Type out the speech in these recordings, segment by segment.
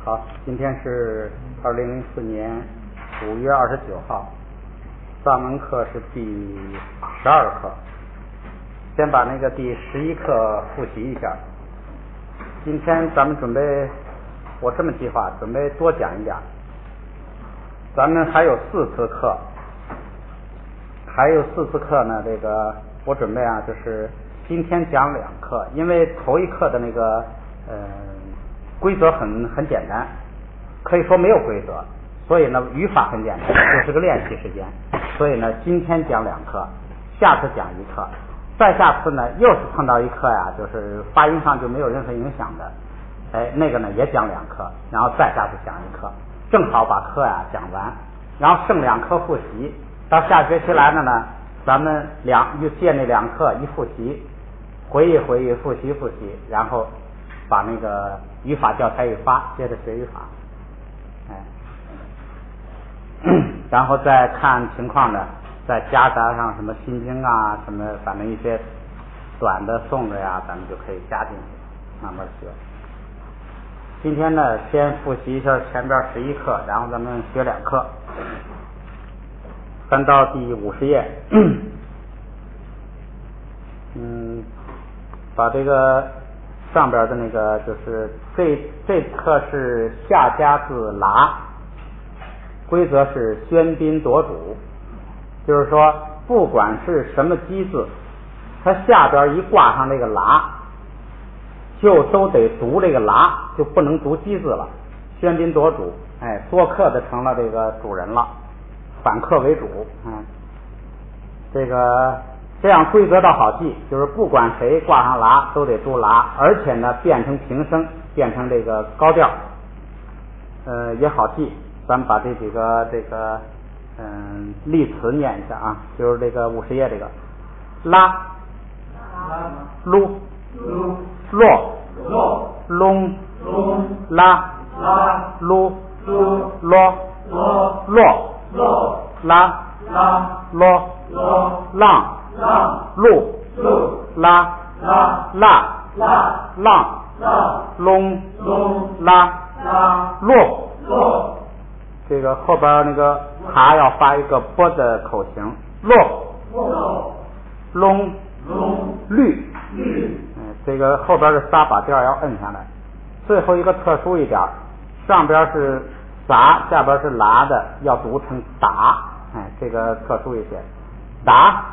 好，今天是2004年5月29号，藏文课是第12课。先把那个第11课复习一下。今天咱们准备，我这么计划，准备多讲一点。咱们还有4次课，呢。这个我准备啊，就是今天讲2课，因为头一课的那个规则很简单，可以说没有规则，所以呢语法很简单，就是个练习时间。所以呢今天讲2课，下次讲1课，再下次呢又是碰到一课呀，就是发音上就没有任何影响的，那个呢也讲2课，然后再下次讲1课，正好把课呀讲完，然后剩2课复习。到下学期来了呢，咱们就借那2课一复习，回忆复习，然后把那个语法教材一发，接着学语法，然后再看情况呢，再夹杂上什么心经啊，什么反正一些短的诵的呀，咱们就可以加进去，慢慢学。今天呢，先复习一下前边11课，然后咱们学2课，翻到第50页，把这个上边的那个就是这课是下家字拉，规则是喧宾夺主，就是说不管是什么基字，它下边一挂上这个拉，就都得读这个拉，就不能读基字了。喧宾夺主，做客的成了这个主人了，反客为主，这样规则倒好记，就是不管谁挂上拉都得读拉，而且呢变成平声，变成这个高调，也好记。咱们把这几个例词念一下啊，就是这个50页这个拉、噜、落、隆、拉、噜、落、拉、落、浪、路、拉、浪、隆、拉、落。这个后边那个卡要发一个波的口型，落、隆、律。这个后边的撒把调要摁下来。最后一个特殊一点，上边是撒，下边是拉的，要读成打，这个特殊一些。打，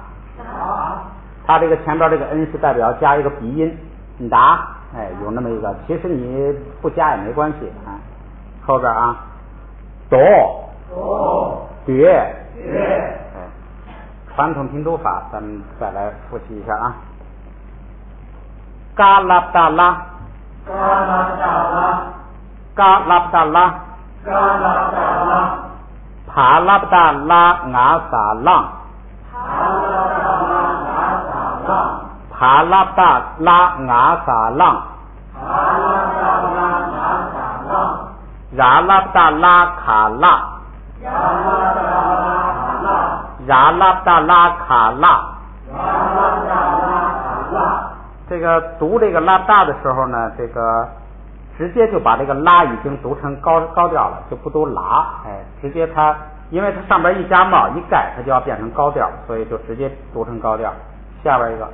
它这个前边这个 n 是代表加一个鼻音，打，有那么一个，其实你不加也没关系啊。后边啊，哆、叠，传统拼读法，咱们再来复习一下啊。嘎拉达拉，嘎拉达拉，帕拉达拉阿萨浪，帕拉达拉阿萨浪，拉拉达拉卡拉，拉拉达拉卡拉。这个读这个拉大的时候呢，这个直接就把这个拉已经读成高调了，就不读拉，直接它因为它上边一加帽一盖，它就要变成高调，所以就直接读成高调。下边一个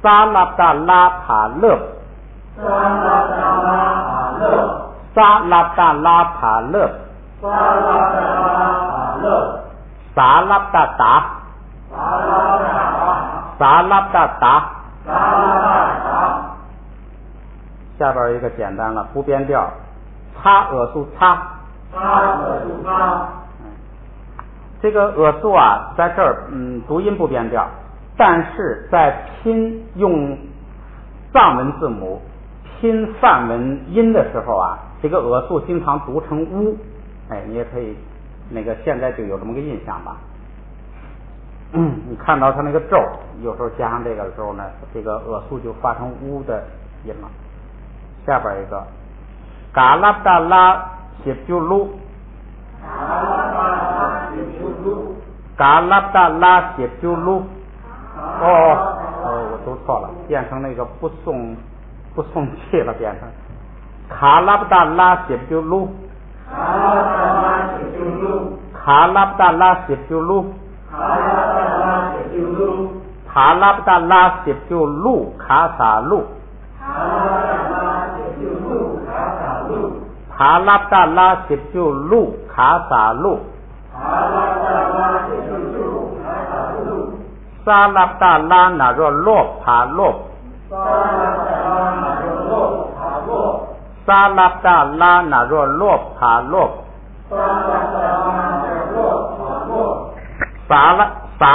萨拉达拉帕勒，萨拉达拉帕勒，萨拉达达，萨拉达达。下边一个简单了，不变调，擦素擦，这个素啊，在这儿读音不变调，但是在用藏文字母拼梵文音的时候啊，这个素经常读成乌，你也可以那个现在就有这么个印象吧。你看到它那个咒，有时候加上这个的时候呢，这个素就发成乌的音了。下边一个嘎拉达拉写就噜，嘎拉达拉写就噜，我读错了，变成那个不送气了，变成卡拉布达拉西布鲁，卡拉布达拉西布鲁，卡拉布达拉西布鲁卡萨路，卡拉布达拉西布鲁卡萨路，萨拉布达拉那若洛帕洛，萨拉布达拉那若洛帕洛，萨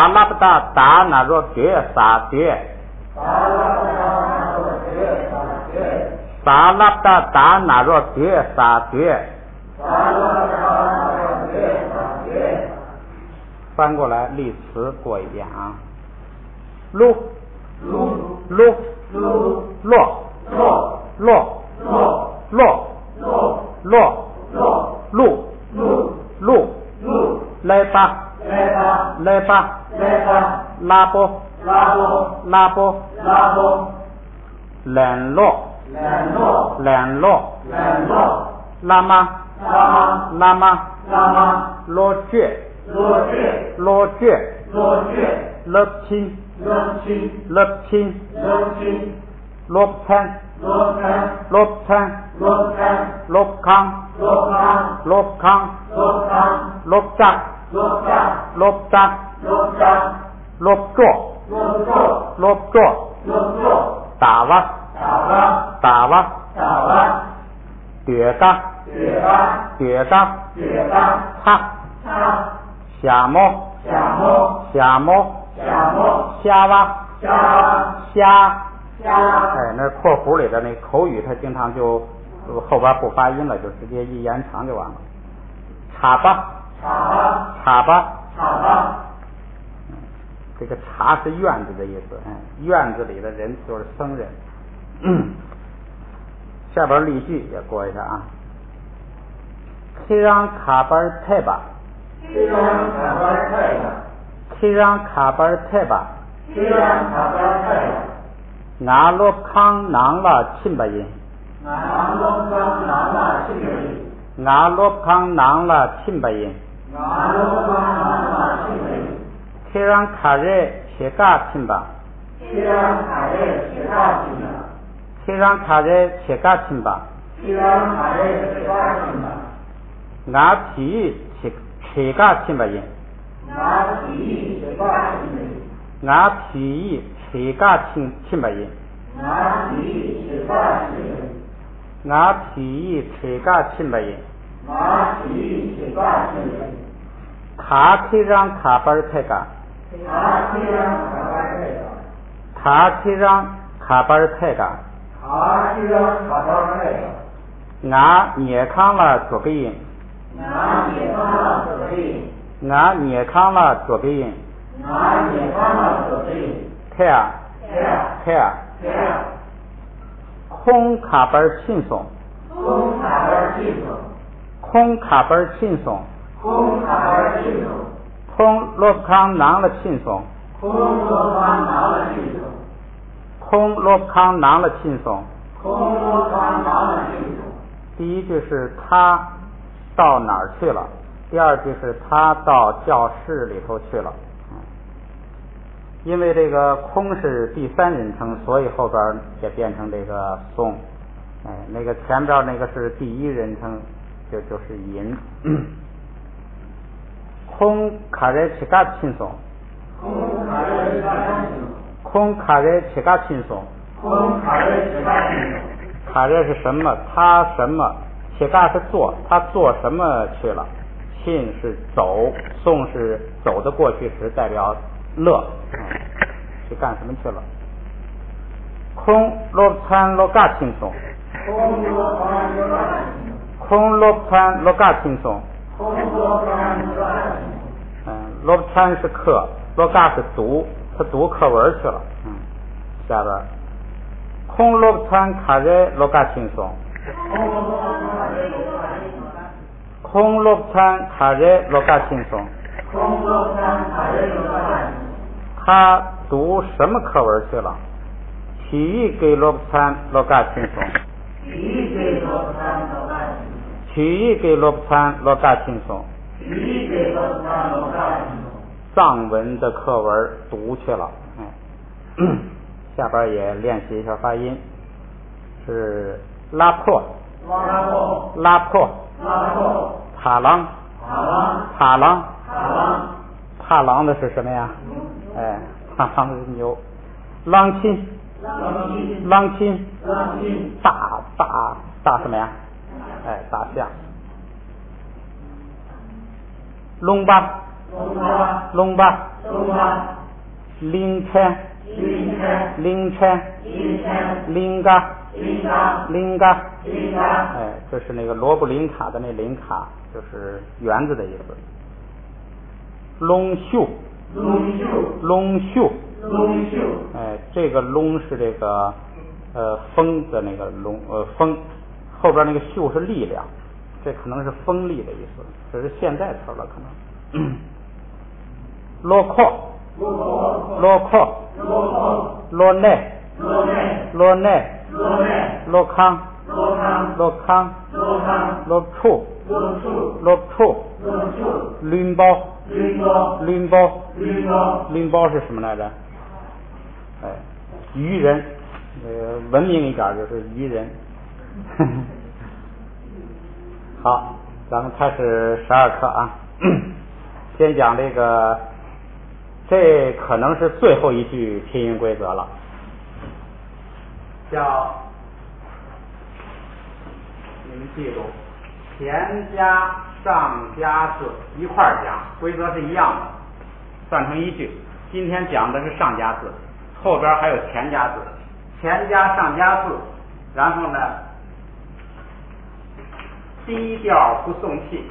拉布达达那若觉萨觉，萨拉布达达那若觉萨觉。翻过来例词过一遍啊。噜噜噜落落落落路路来吧拉波联络拉吗罗倔勒亲罗潘罗康罗扎罗座打哇别的他夏末虾哇虾，哎，那括弧里的那口语，它经常就后边不发音了，就直接一延长就完了。茶吧，这个茶是院子的意思，院子里的人就是僧人。下边例句也过一下啊。키랑 가발 태바 나롭캉 낭라 침바인 키랑 카레 제가 침바 나티 제가 침바인 카키랑 가발테가 나 니에캉라 조베인 태야 콩카발 친송 콩롭캉 낭라 친송第一句是他到哪儿去了，第二句是他到教室里头去了。因为这个空是第三人称，所以后边也变成这个松。那个前边那个是第一人称，就是银。空卡热切嘎轻松，卡热是什么？他什么？切嘎是做，他做什么去了？亲是走，送是走的过去时，代表乐，去干什么去了？空罗参罗嘎轻松，罗参是课，罗嘎是读，他读课文去了。下边空罗参卡热罗嘎轻松。他读什么课文去了？体育给罗布参罗嘎轻松。曲意给罗布参罗嘎钦松，藏文的课文读去了，下边也练习一下发音，是拉破，帕朗，帕朗的是什么呀？帕朗是牛，朗钦，大什么呀？大象。龙巴，灵川，林嘎，这是那个罗布林卡的那林卡，就是园子的意思。龙秀，这个龙是这个风的那个龙，风后边那个秀是力量，这可能是锋利的意思，这是现代词了可能。罗阔，罗内，罗康，罗处，拎包是什么来着？渔人，文明一点就是渔人。好，咱们开始12课啊。先讲这个，这可能是最后一句拼音规则了，叫你们记住，前加上加字一块儿讲，规则是一样的，算成一句。今天讲的是上加字，后边还有前加字，前加上加字，然后呢低调不送气。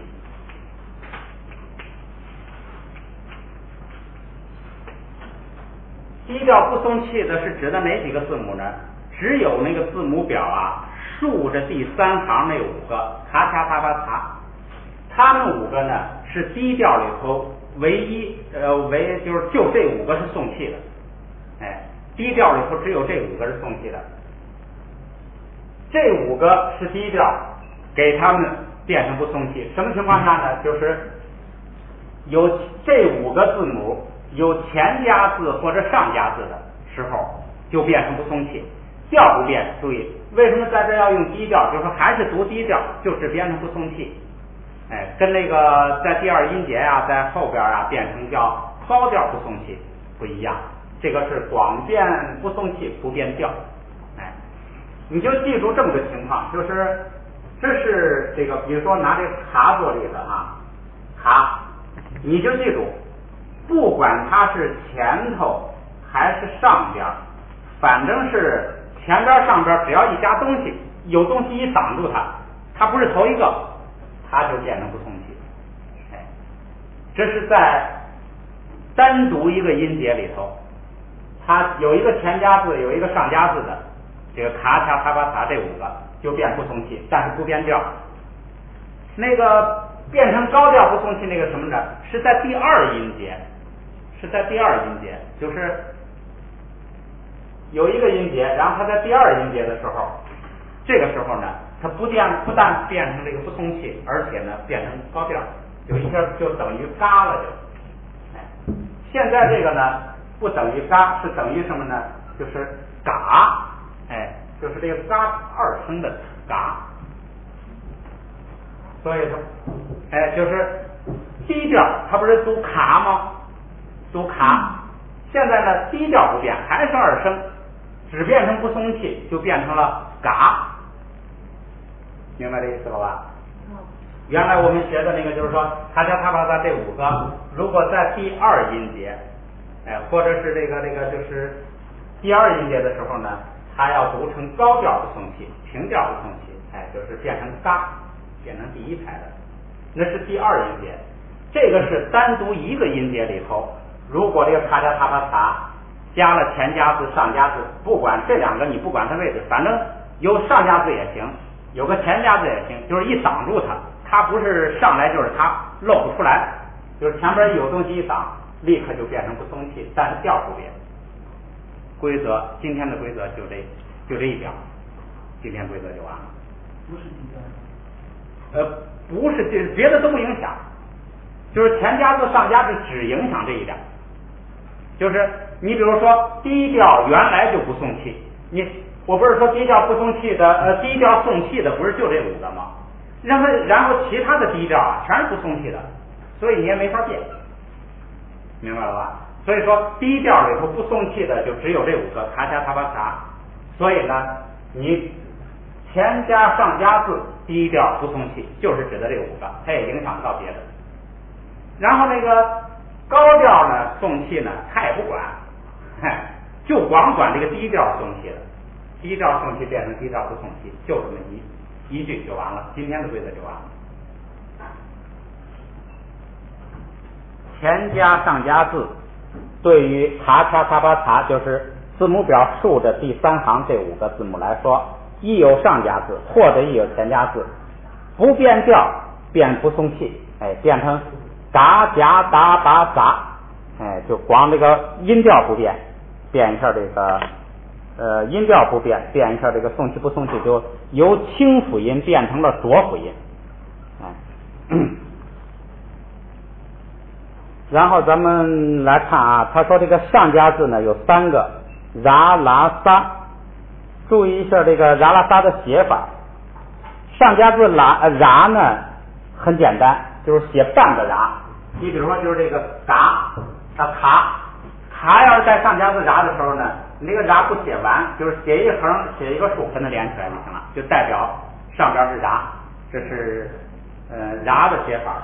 低调不送气的是指的哪几个字母呢？只有那个字母表啊，竖着第3行那5个卡卡啪啪嚓，他们5个呢是低调里头唯一就这5个是送气的，低调里头只有这5个是送气的，这5个是低调，给他们变成不送气。什么情况下呢？就是有这5个字母有前加字或者上加字的时候，就变成不送气。调不变，注意为什么在这要用低调？就是说还是读低调，就是变成不送气。跟那个在第2音节啊，在后边啊变成叫高调不送气不一样。这个是广变不送气，不变调。你就记住这么个情况，就是这是这个，比如说拿这个卡做例子啊，卡，你就记住，不管它是前头还是上边，反正是前边上边只要一加东西，有东西一挡住它，它不是头一个，它就变成不送气。这是在单独一个音节里头，它有一个前加字，有一个上加字的，这个卡卡啪啪嚓这5个就变不送气，但是不变调。那个变成高调不送气那个什么呢？是在第2音节，就是有一个音节，然后它在第2音节的时候，这个时候呢，它不但变成这个不送气，而且呢变成高调，有一下就等于嘎了就。现在这个呢不等于嘎，是等于什么呢？就是嘎，就是这个嘎2声的嘎。所以它，就是低调，它不是读卡吗？读卡。现在呢，低调不变，还是2声，只变成不送气，就变成了嘎。明白这意思了吧？原来我们学的那个就是说，卡卡啪啪嚓这5个，如果在第2音节，或者是这个就是第2音节的时候呢，它要读成高调不送气，平调不送气，就是变成嘎。变成第1排的，那是第2音节。这个是单独一个音节里头，如果这个卡卡啪啪嚓加了前加字上加字，不管这2个你不管它位置，反正有上加字也行，有个前加字也行，就是一挡住它，它不是上来就是它露不出来，就是前边有东西一挡，立刻就变成不送气，但是调不变。规则，今天的规则就这一表。今天规则就完了。不是低调。不是，这别的都不影响，就是前加字上加字只影响这一点。就是你比如说低调原来就不送气，我不是说低调不送气的，低调送气的不是就这5个吗？然后其他的低调啊全是不送气的，所以你也没法变，明白了吧？所以说低调里头不送气的就只有这5个，卡恰塔巴卡。所以呢，你前加上加字低调不送气，就是指的这5个，它也影响到别的。然后那个高调呢送气呢，他也不管，就光管这个低调送气的，低调送气变成低调不送气，就这么一句就完了，今天的规则就完了。前加上加字对于查查查巴查，就是字母表竖着第3行这5个字母来说，一有上加字或者一有前加字，不变调变不送气，变成嘎夹达巴杂，就光这个音调不变，变一下这个音调不变，变一下这个送气不送气，就由清辅音变成了浊辅音。然后咱们来看啊，他说这个上加字呢有3个，拉拉撒，注意一下这个拉拉撒的写法。上加字拉呢很简单，就是写半个拉。你比如说就是这个嘎卡要是在上加字拉的时候呢，你那个拉不写完，就是写一横写一个竖跟它连起来就行了，就代表上边是拉，这是拉的写法。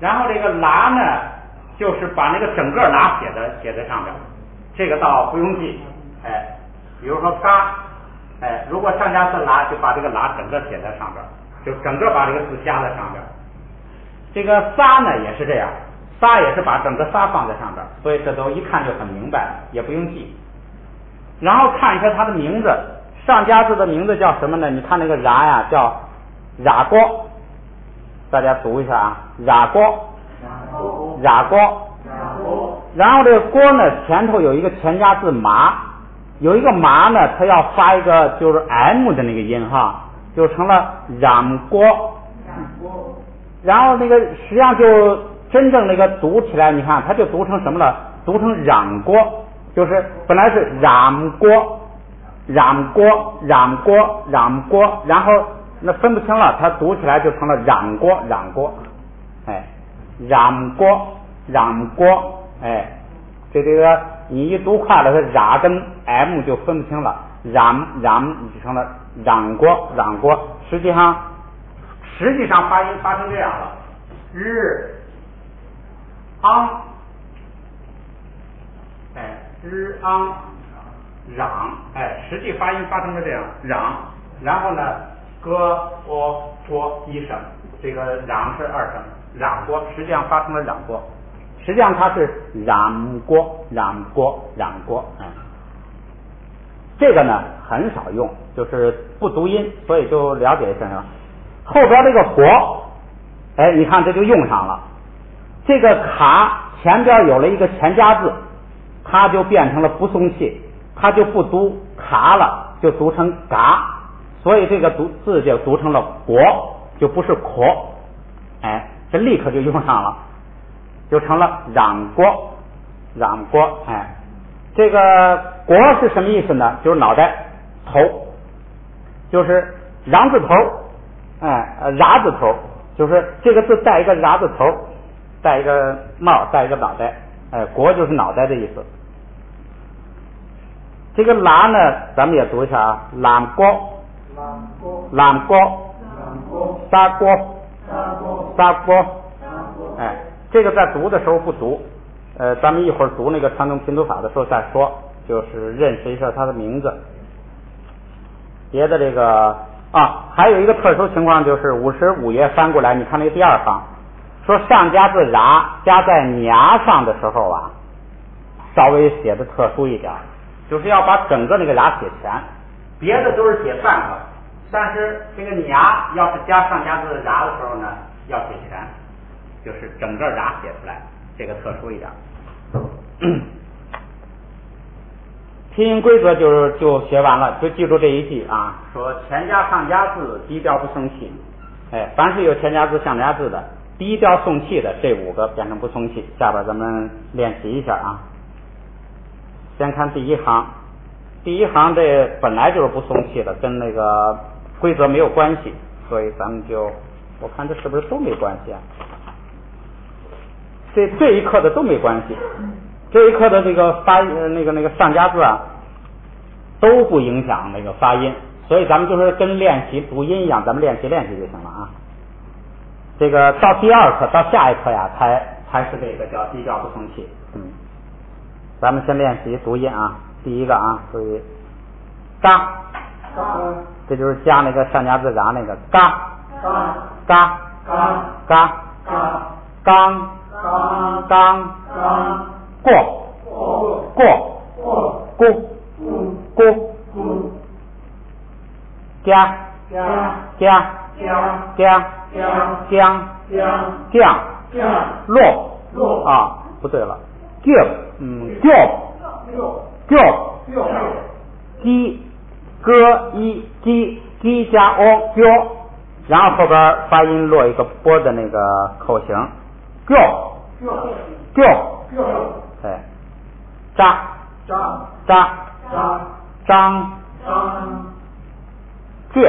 然后这个拉呢，就是把那个整个拉写在上边，这个倒不用记，比如说嘎，如果上加字拉，就把这个拉整个写在上边，就整个把这个字加在上边。这个撒呢也是这样，撒也是把整个撒放在上边，所以这都一看就很明白，也不用记。然后看一下它的名字，上加字的名字叫什么呢？你看那个拉呀，叫拉锅，大家读一下啊，拉锅。然后这个锅呢，前头有一个前加字麻，有一个麻呢，它要发一个就是 M 的那个音哈，就成了染锅。然后那个实际上就真正那个读起来，你看它就读成什么了？读成染锅，就是本来是染锅，然后那分不清了，它读起来就成了染锅，这个你一读快了，它染跟 M 就分不清了，染就成了染锅。实际上发音发成这样了，日昂，嚷，实际发音发成了这样嚷，然后呢一声，这个嚷是2声，嚷锅实际上发成了嚷锅，实际上它是嚷锅。这个呢很少用，就是不读音，所以就了解一下。后边这个火，你看这就用上了。这个卡前边有了一个前加字，它就变成了不送气，它就不读卡了，就读成嘎，所以这个字就读成了国，就不是国，这立刻就用上了，就成了嚷国。这个国是什么意思呢？就是脑袋头，就是嚷字头。剌字头，就是这个字带一个剌字头，带一个帽，带一个脑袋，国就是脑袋的意思。这个拉呢，咱们也读一下啊，懒锅，撒锅，这个在读的时候不读，咱们一会儿读那个传统拼读法的时候再说，就是认识一下它的名字。别的这个还有一个特殊情况，就是55页翻过来，你看那个第2行，说上加字剌加在牙上的时候啊，稍微写的特殊一点，就是要把整个那个剌写全，别的都是写半个，但是这个牙要是加上加字剌的时候呢，要写全，就是整个剌写出来，这个特殊一点。拼音规则就学完了，就记住这一句啊，说前加上加字低调不送气，凡是有前加字上加字的低调送气的这5个变成不送气。下边咱们练习一下啊。先看第一行，第一行这本来就是不送气的，跟那个规则没有关系，所以咱们我看这是不是都没关系啊？这一课的都没关系，这一课的这个那个上加字啊都不影响那个发音，所以咱们就是跟练习读音一样，咱们练习就行了啊。这个到第2课到下一课呀才是这个叫低调不送气。咱们先练习读音啊。第一个啊，注意嘎，这就是加那个上加字嘎那个嘎嘎嘎刚刚过加落啊，不对了鸡加 o 然后后边发音落一个波的那个口型张倔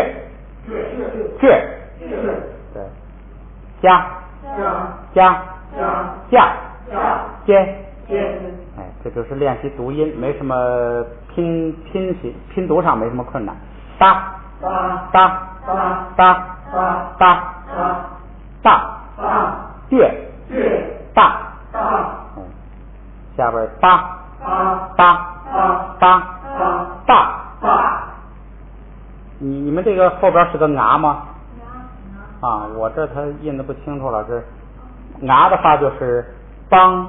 对加这就是练习读音，没什么拼读上没什么困难。大下边你们这个后边是个啊吗？啊，我这它印的不清楚了，这啊的话就是帮，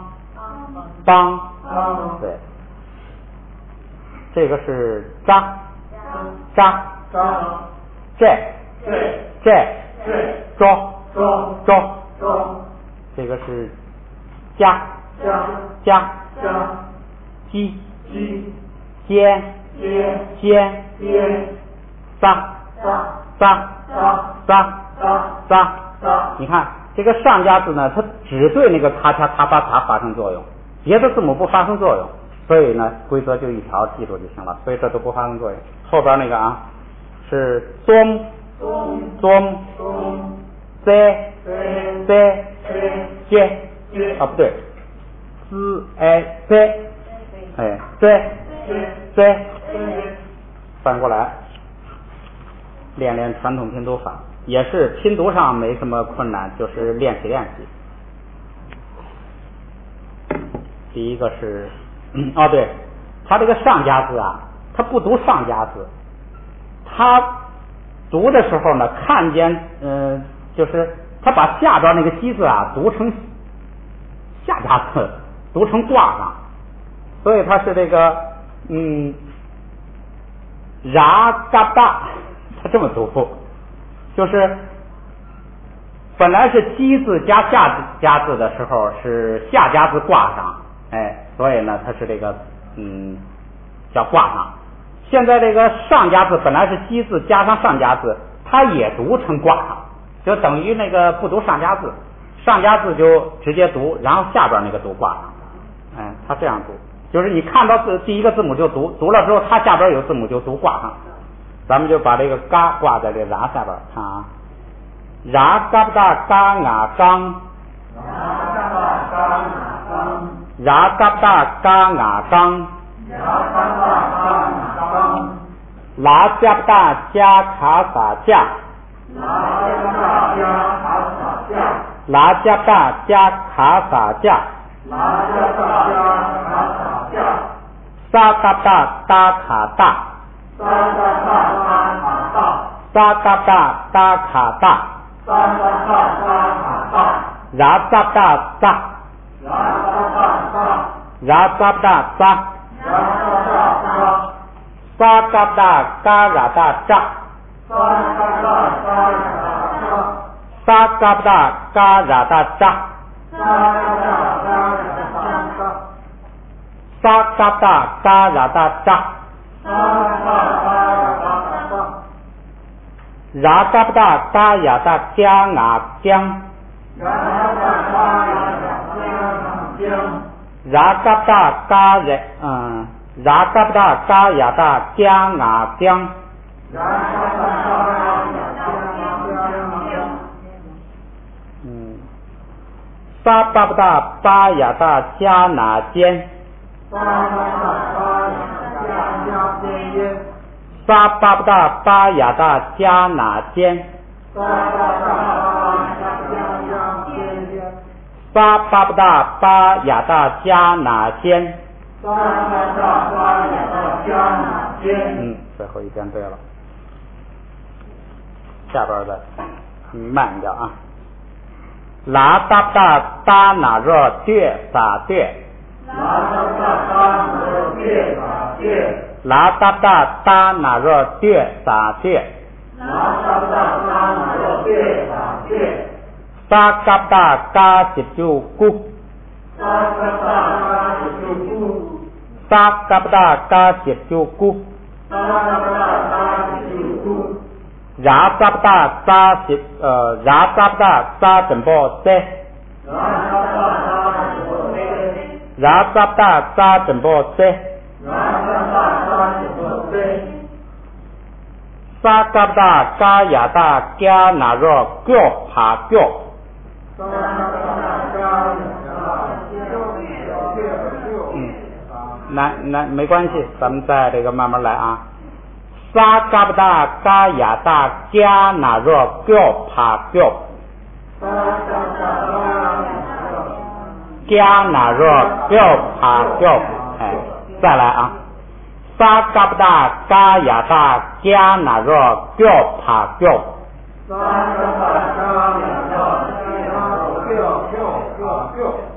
对，这个是扎，这个是加，鸡，尖，撒，你看这个上加字呢，它只对那个咔嚓嚓发生作用，别的字母不发生作用，所以呢规则就一条记住就行了，所以这都不发生作用。后边那个啊是棕在啊不对在翻过来练传统拼读法，也是拼读上没什么困难，就是练习。第一个是对，他这个上加字啊，他不读上加字，他读的时候呢，看见就是他把下边那个鸡字啊读成下加字，读成挂上，所以他是这个ra嘎大，他这么读，就是本来是鸡字加下加字的时候是下加字挂上，所以呢它是这个叫挂上。现在这个上加字本来是鸡字加上上加字，它也读成挂上，就等于那个不读上加字，上加字就直接读，然后下边那个读挂上，它这样读，就是你看到第一个字母就读了之后，它下边有字母就读挂上。咱们就把这个嘎挂在这ra下边看啊，ra嘎不大嘎啊刚，ra嘎不大嘎啊刚，拉加不大加卡撒加，拉加不大加卡撒加，撒嘎不大达卡大，撒嘎大达卡大，ra嘎大扎，ra嘎大扎，撒嘎大嘎ra大扎，撒嘎大嘎ra大扎，沙嘎达嘎呀达扎，ra嘎不达嘎呀达加啊江，ra嘎不达嘎呀ra嘎不达嘎呀达加啊江，沙巴不达巴呀达加那间，沙巴不达巴呀达加那间，沙巴不达巴呀达加那间，最后一遍对了，下边的慢一点啊。拉达达达那热对撒对，拉达达达那热对撒对，沙嘎达嘎十九姑，沙嘎达嘎十九姑，ra嘎达沙十ra嘎达沙怎么塞，ra嘎达沙怎么塞，沙嘎达嘎呀达加那热脚爬脚，那没关系，咱们再这个慢慢来啊。沙嘎不达嘎呀达加那热脚爬脚，加那热脚爬脚，再来啊！沙嘎不达嘎呀达加那热脚爬脚，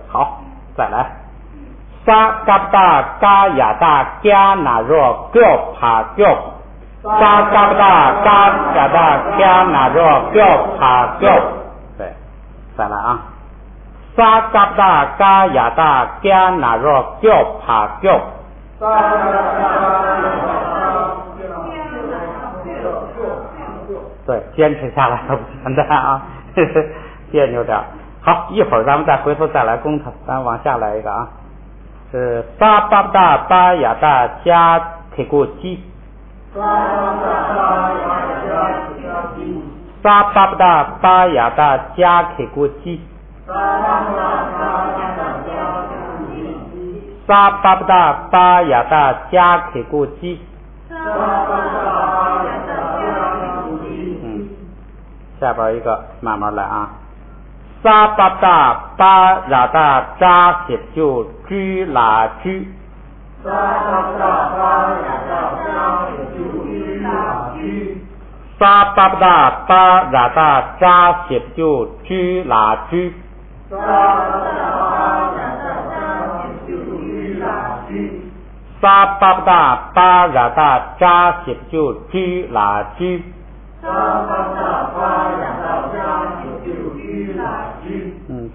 好，再来。沙嘎不达嘎呀达加那热脚爬脚。沙嘎不达嘎呀达加那热脚爬脚，对，再来啊！沙嘎不达嘎呀达加那热脚爬脚，对，坚持下来不简单啊，别扭点。好，一会儿咱们再回头再来攻它，咱往下来一个啊，是沙巴不达巴呀达加铁骨鸡。沙巴不达巴呀达加铁骨鸡，沙巴不达巴呀达加铁骨鸡，下边一个慢慢来啊。沙巴不达巴呀达扎十九居拉居，沙巴不达巴呀达扎十九居拉居，沙巴不达巴呀达扎十九居拉居，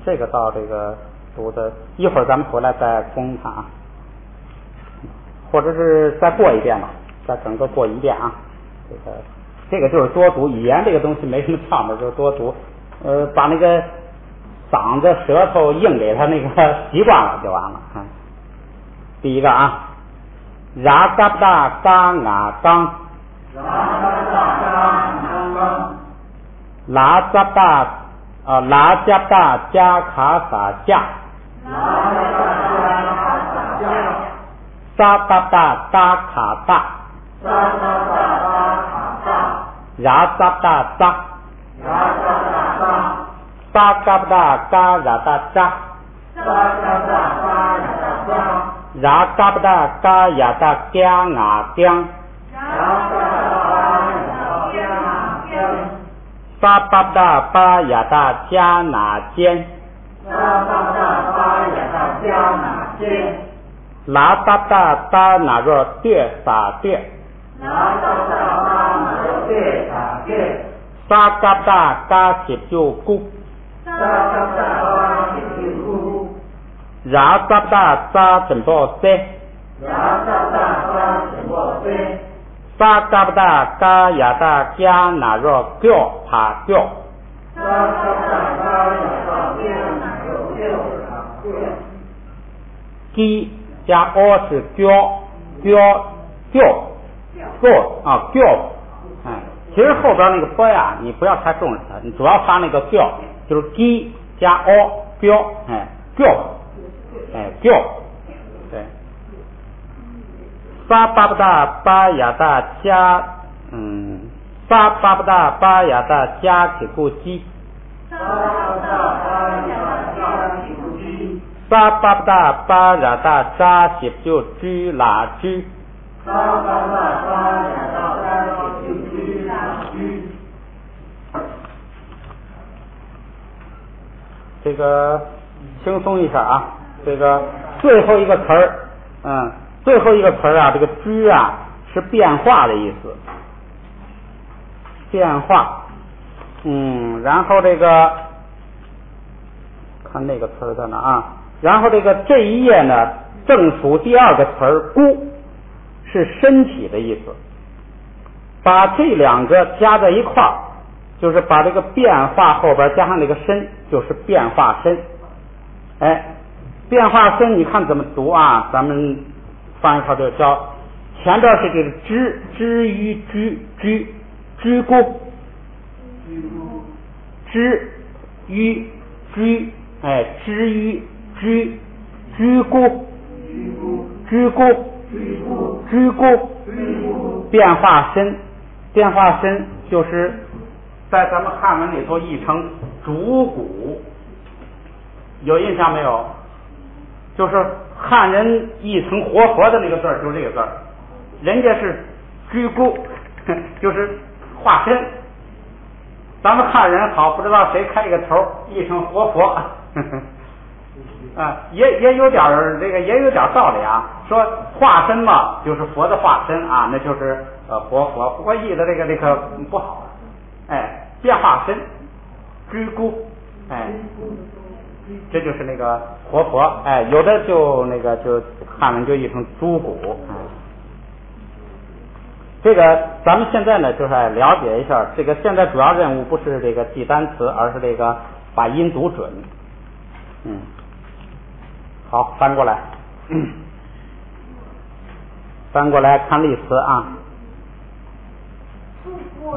这个到这个读的，一会儿咱们回来再攻它啊，或者是再过一遍吧，再整个过一遍啊，这个就是多读，语言这个东西没什么窍门，就是多读，把那个嗓子舌头硬给他那个习惯了就完了。第一个啊，ra嘎不达嘎啊刚，拉扎不达拉加不达加卡萨加，沙嘎不达嘎卡达，ra扎不达扎，沙嘎不达嘎呀达扎，ra嘎不达嘎呀达加啊江，沙巴不达巴呀达加那间，拉达达达那热对撒对，沙嘎不达嘎十九姑，ra嘎不达扎怎么塞， sa da ba da ga ya da ga na ro gyo pa gyo gi 加 o 是 gyo 啊 gyo 其实后边那个 b 呀你不要太重视它，你主要发那个 gyo 就是 gi 加 o gyo gyo 对sa ba ba da ba ya da 加sa ba ba da ba ya da 加起顾鸡sa ba ba da ba ya da 扎起就居啦居这个轻松一下啊，这个最后一个词儿，最后一个词儿啊，这个居啊是变化的意思，变化，然后这个看那个词儿在哪啊？然后这一页呢，正数第二个词儿孤是身体的意思，把这两个加在一块儿，就是把这个变化后边加上那个身，就是变化身。变化身你看怎么读啊？咱们放一块就叫前边是这个知于居孤，知于居知于居孤变化身就是在咱们汉文里头译成主骨，有印象没有？就是汉人译成活佛的那个字儿，就是这个字儿，人家是居孤，就是化身。咱们汉人好，不知道谁开这个头，译成活佛。也有点也有点道理啊。说化身嘛，就是佛的化身啊，那就是活佛。不过译的这个不好，变化身，居孤，这就是那个活佛，有的就就汉文就译成猪骨，这个咱们现在呢就是了解一下，这个现在主要任务不是这个记单词，而是这个把音读准。好，翻过来，翻过来看例词啊。猪骨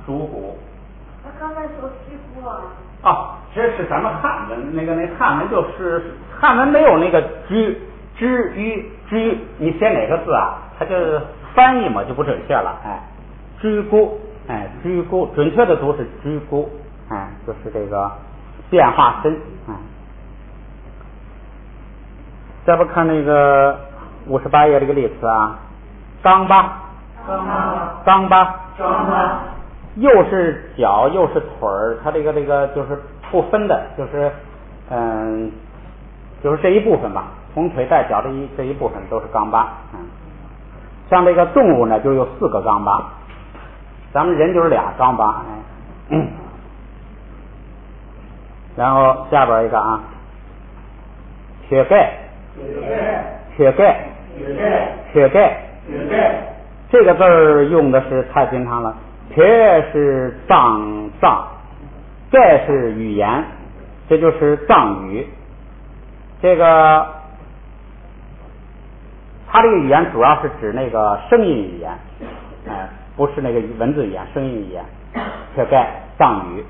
猪骨。他刚才说猪骨这是咱们汉文，那汉文就是汉文没有那个知于，你写哪个字啊？它就翻译嘛就不准确了，居孤，居孤，准确的读是居孤，就是这个变化身，再不看那个58页这个例词啊，刚巴，又是脚又是腿儿，它这个就是不分的，就是就是这一部分吧，从腿带脚这一部分都是刚巴。像这个动物呢，就有4个刚巴，咱们人就是2刚巴。然后下边一个啊，铁盖，这个字儿用的是太平常了。铁是藏，盖是语言，这就是藏语。这个它这个语言主要是指那个声音语言，不是那个文字语言，声音语言。铁盖藏语，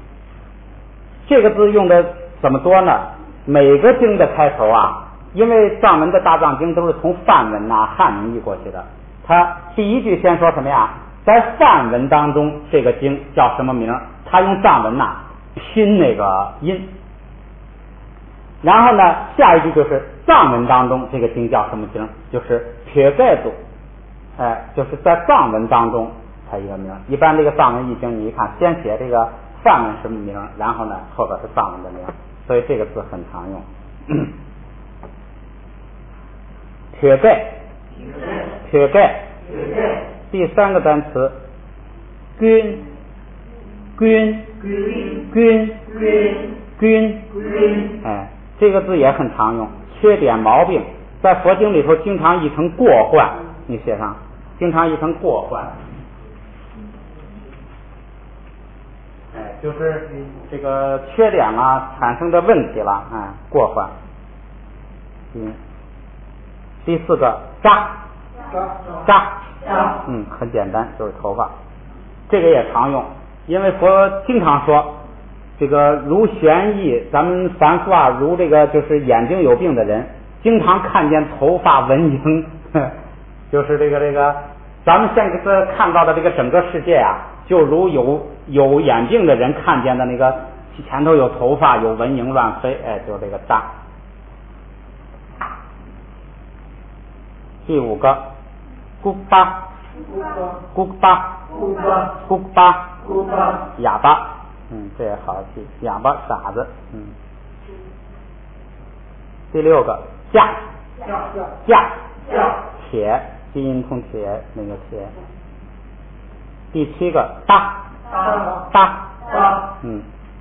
这个字用的怎么多呢？每个经的开头啊，因为藏文的大藏经都是从梵文汉文译过去的，它第一句先说什么呀？在梵文当中，这个经叫什么名？他用藏文拼那个音，然后呢，下一句就是藏文当中这个经叫什么经？就是铁盖祖，就是在藏文当中它一个名。一般这个藏文译经，你一看，先写这个梵文什么名，然后呢后边是藏文的名，所以这个字很常用。铁盖。第3个单词，均，这个字也很常用，缺点毛病，在佛经里头经常译成过患，你写上，经常译成过患。就是这个缺点啊产生的问题了，过患。第4个渣，很简单，就是头发，这个也常用，因为佛经常说这个如眩翳，咱们凡夫啊，如这个就是眼睛有病的人，经常看见头发蚊蝇，就是这个咱们现在看到的这个整个世界啊，就如有眼病的人看见的那个前头有头发有蚊蝇乱飞，就这个渣。第5个咕巴，哑巴，这也好记，哑巴傻子，第6个架，铁，金银铜铁那个铁。第7个搭，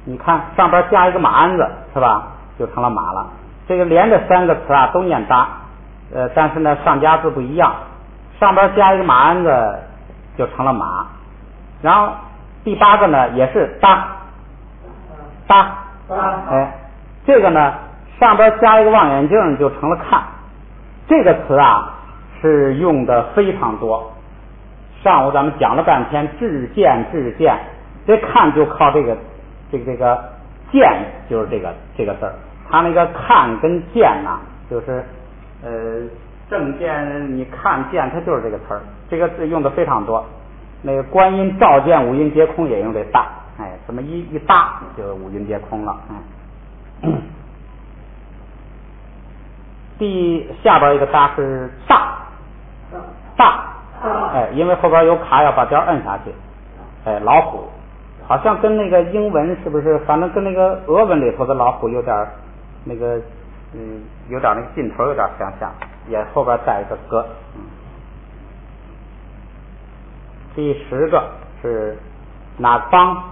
你看上边加一个马鞍子是吧，就成了马了。这个连着3个词啊都念搭，但是呢上加字不一样，上边加一个马鞍子就成了马。然后第8个呢也是搭，这个呢上边加一个望远镜就成了看。这个词啊是用的非常多。上午咱们讲了半天至见，这看就靠这个见，就是这个字儿。它那个看跟见呐，就是正见你看见，它就是这个词儿，这个字用的非常多。那个观音照见五蕴皆空也用这搭，这么一搭就五蕴皆空了。下边一个搭是大，因为后边有卡要把调摁下去。老虎好像跟那个英文是不是，反正跟那个俄文里头的老虎有点那个有点那个劲头有点相像，也后边带一个哥。第10个是哪邦，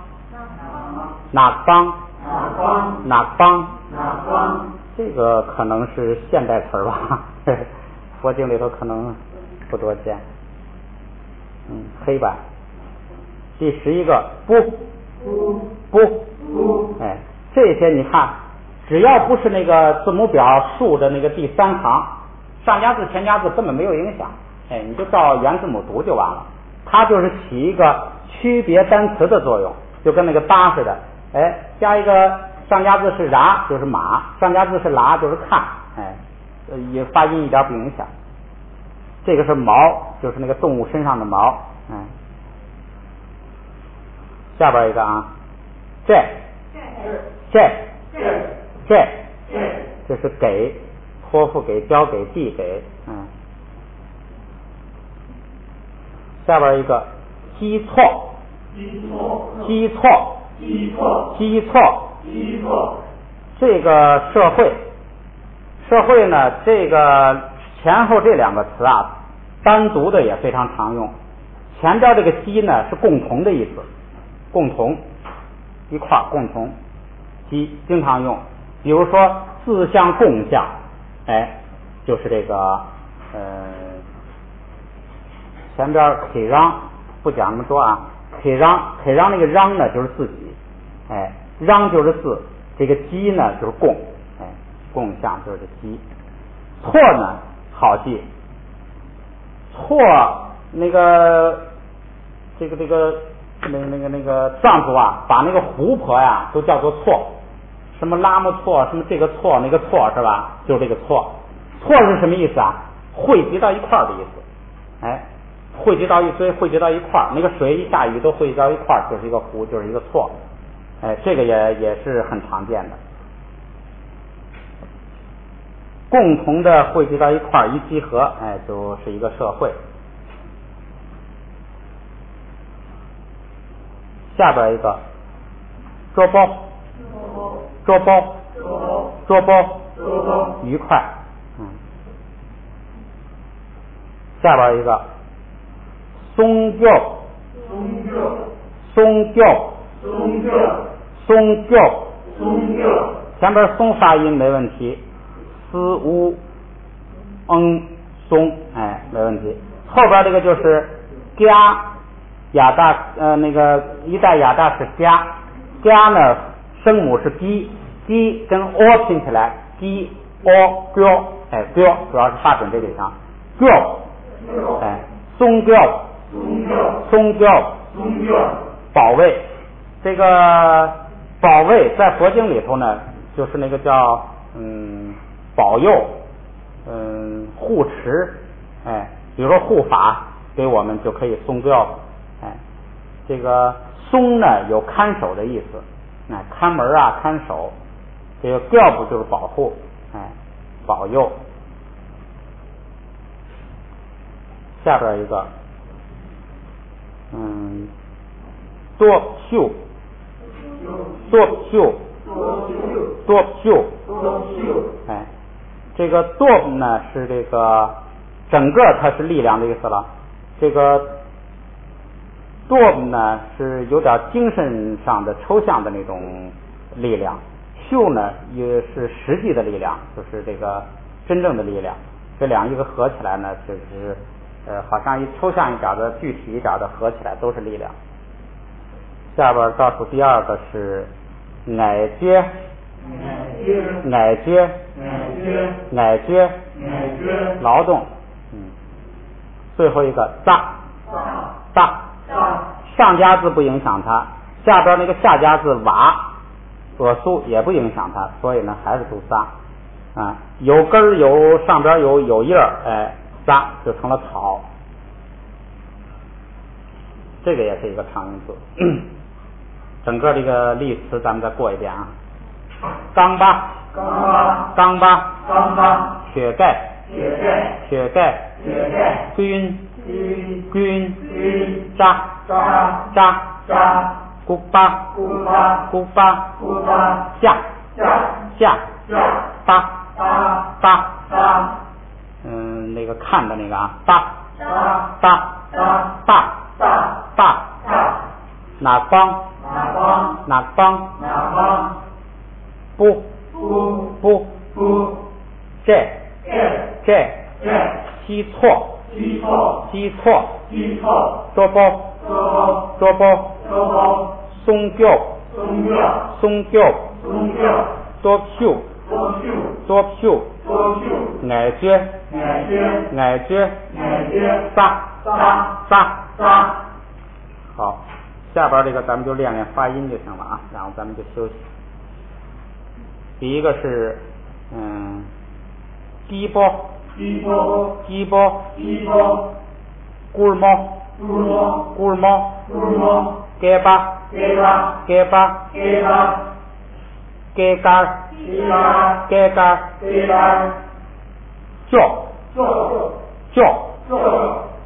这个可能是现代词吧，佛经里头可能不多见。黑板。第11个不，这些你看只要不是那个字母表竖的那个第3行，上加字前加字根本没有影响，你就照原字母读就完了。它就是起一个区别单词的作用，就跟那个搭似的，加一个上加字是రా就是马，上加字是喇就是看，也发音一点不影响。这个是毛，就是那个动物身上的毛，下边一个啊，这是给，托付给，交给，递给，下边一个基错，这个社会呢，这个前后这2个词啊，单独的也非常常用。前边这个基呢是共同的意思，共同一块共同，基经常用。比如说自相共相，就是这个前边给让不讲那么多啊，给让那个让呢就是自己，让就是自，这个基呢就是共，共相就是这基。错呢好记，错那个这个藏族啊，把那个湖泊呀都叫做错，什么拉木错，什么这个错那个错是吧？就这个错是什么意思啊？汇集到一块儿的意思，汇集到一堆，汇集到一块儿，那个水一下雨都汇集到一块儿，就是一个湖，就是一个错。这个也是很常见的，共同的汇集到一块儿，一集合，就是一个社会。下边一个捉包，愉快。下边一个松教，前边松发音没问题，思乌松，哎，没问题。后边这个就是加亚大，那个一代亚大是加呢，声母是鸡跟 o 拼起来，鸡 o 标，哎，标主要是发准这个地方，标，哎，松标，保卫，这个保卫在佛经里头呢，就是那个叫保佑，护持，哎，比如说护法给我们就可以松标，哎，这个松呢有看守的意思，哎，看门啊，看守，这个标不就是保护，哎，保佑。下边一个，多秀，哎，这个多呢是这个整个它是力量的意思了，这个多呢是有点精神上的抽象的那种力量，秀呢也是实际的力量，就是这个真正的力量，这两一个合起来呢就是好像一抽象一点的具体一点的合起来都是力量。下边倒数第二个是矮阶，劳动，最后一个大，上加字不影响它，下边那个下加字瓦苏也不影响它，所以呢还是读仨啊，有根儿有上边有叶儿，哎，仨就成了草。这个也是一个长音字。整个这个例词咱们再过一遍啊。钢巴，血盖，军，扎，古巴，下，巴，那个看的那个啊，巴，哪方，不，这，西错，多包，松掉，多秀，矮阶，撒。好，下边这个咱们就练练发音就行了啊，然后咱们就休息。第一个是鸡包，咕儿猫，盖巴，盖杆，叫，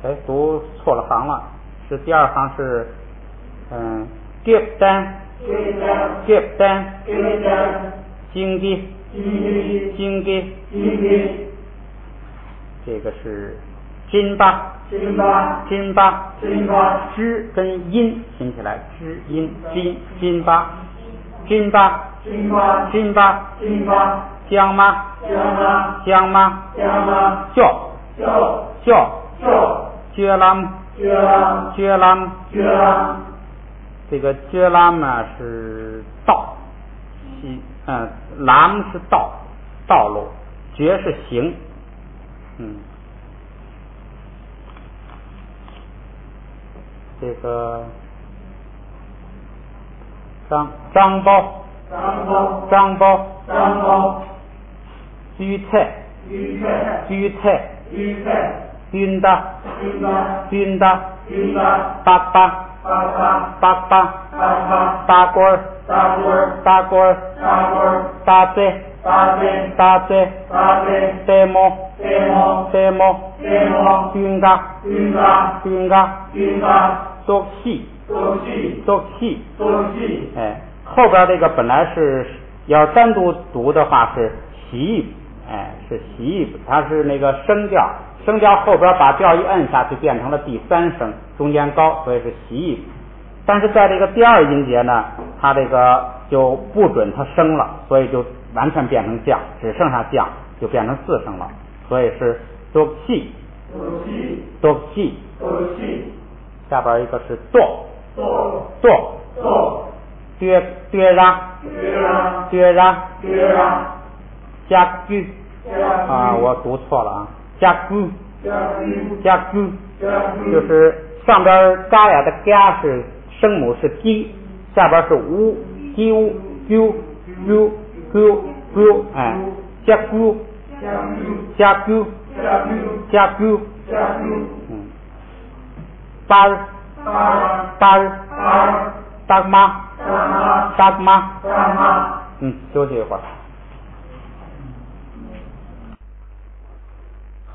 哎，读错了行了，是第二行是接单，经济，这个是金巴，支跟音拼起来，支音金巴，江妈，叫，觉啷，这个觉啷呢是道，啷是道路，觉是行，这个张包，居菜，晕的，八锅儿，大嘴，呆毛，晕嘎，做戏，哎，后边这个本来是要单独读的话是习，哎，是习，它是那个声调后边把调一摁下去变成了第三声，中间高，所以是习。但是在这个第二音节呢，它这个就不准它升了，所以就完全变成降，只剩下降，就变成四声了。所以是多气，多气，下边一个是剁，跌拉，加居啊，我读错了啊，加居，就是上边嘎呀的嘎是声母是鸡，下边是乌，鸡乌啾，哎，加居，巴达妈，休息一会儿。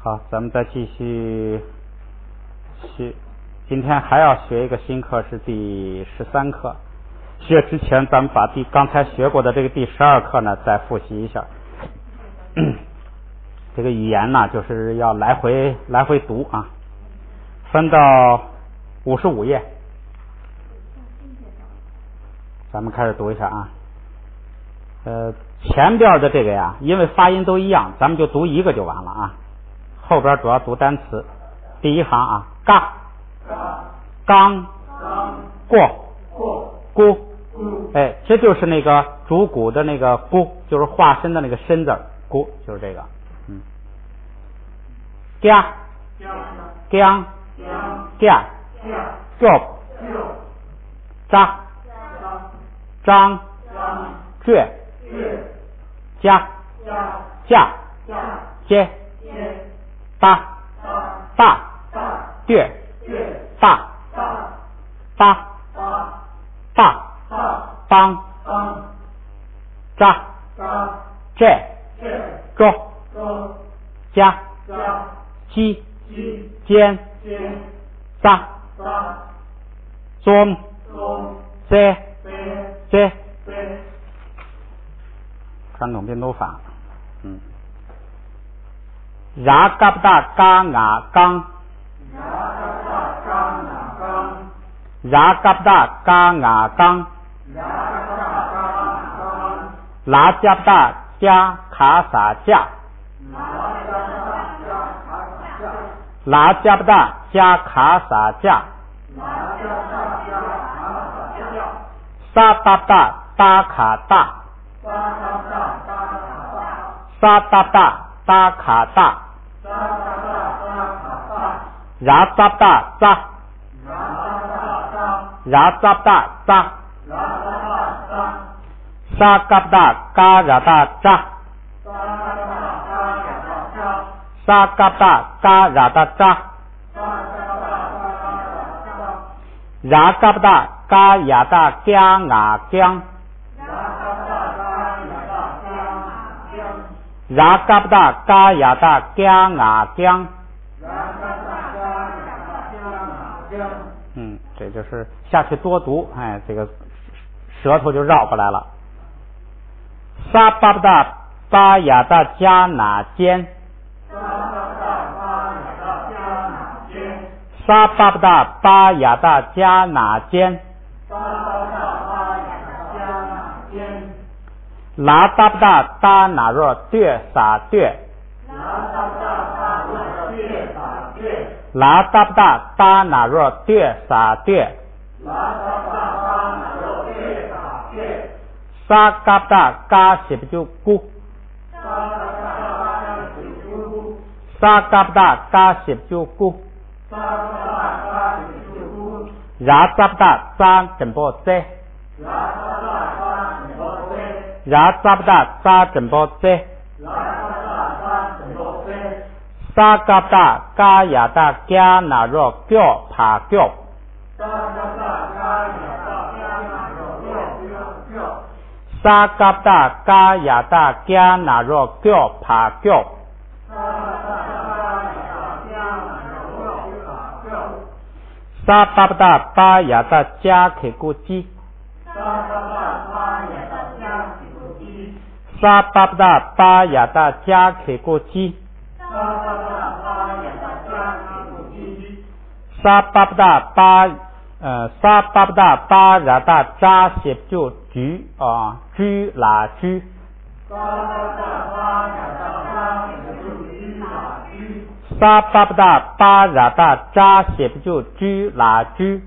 好，咱们再继续学。今天还要学一个新课，是第13课。学之前，咱们把刚才学过的这个第12课呢，再复习一下。这个语言呢，就是要来回读啊。翻到55页，咱们开始读一下啊。前边的这个呀，因为发音都一样，咱们就读一个就完了啊。后边主要读单词。第一行啊，嘎，刚，过，咕，哎，这就是那个主骨的那个咕，就是化身的那个身字，咕，就是这个。嘎，gang，嘎，job，扎，张，倔，加，架，接，八，大，对，大，八，大，帮，扎，这，周，加，鸡，尖，扎，棕，这，传统拼读法。ra嘎不大嘎雅刚，ra嘎不大嘎雅刚，拉加不大加卡萨加，拉加不大加卡萨加，沙达不大达卡大，沙达不大达卡大，ra扎不大扎，ra扎不大扎，沙嘎不大嘎ra大扎，沙嘎不大嘎ra大扎，ra嘎不大嘎呀大加雅姜，ra嘎不大嘎呀大加雅姜。这就是下去多读，哎，这个舌头就绕过来了。沙巴不大巴雅大加哪尖，沙巴不大巴雅大加哪尖，拉达不大达哪若对撒对，拉达不大达哪若对撒对，沙嘎不大嘎西不就咕，沙嘎不大嘎西不就咕，ra扎不大扎整波在，ra扎不大扎整波在，沙嘎不大嘎呀大加哪若叫爬叫，沙嘎不大嘎呀大加哪若叫爬叫，沙巴不大巴呀大加克古基，沙巴不大巴呀大加克古基，沙巴不大巴沙巴不大巴呀大扎写就居啊居拉居，沙巴布达巴拉达扎写不就居拉居。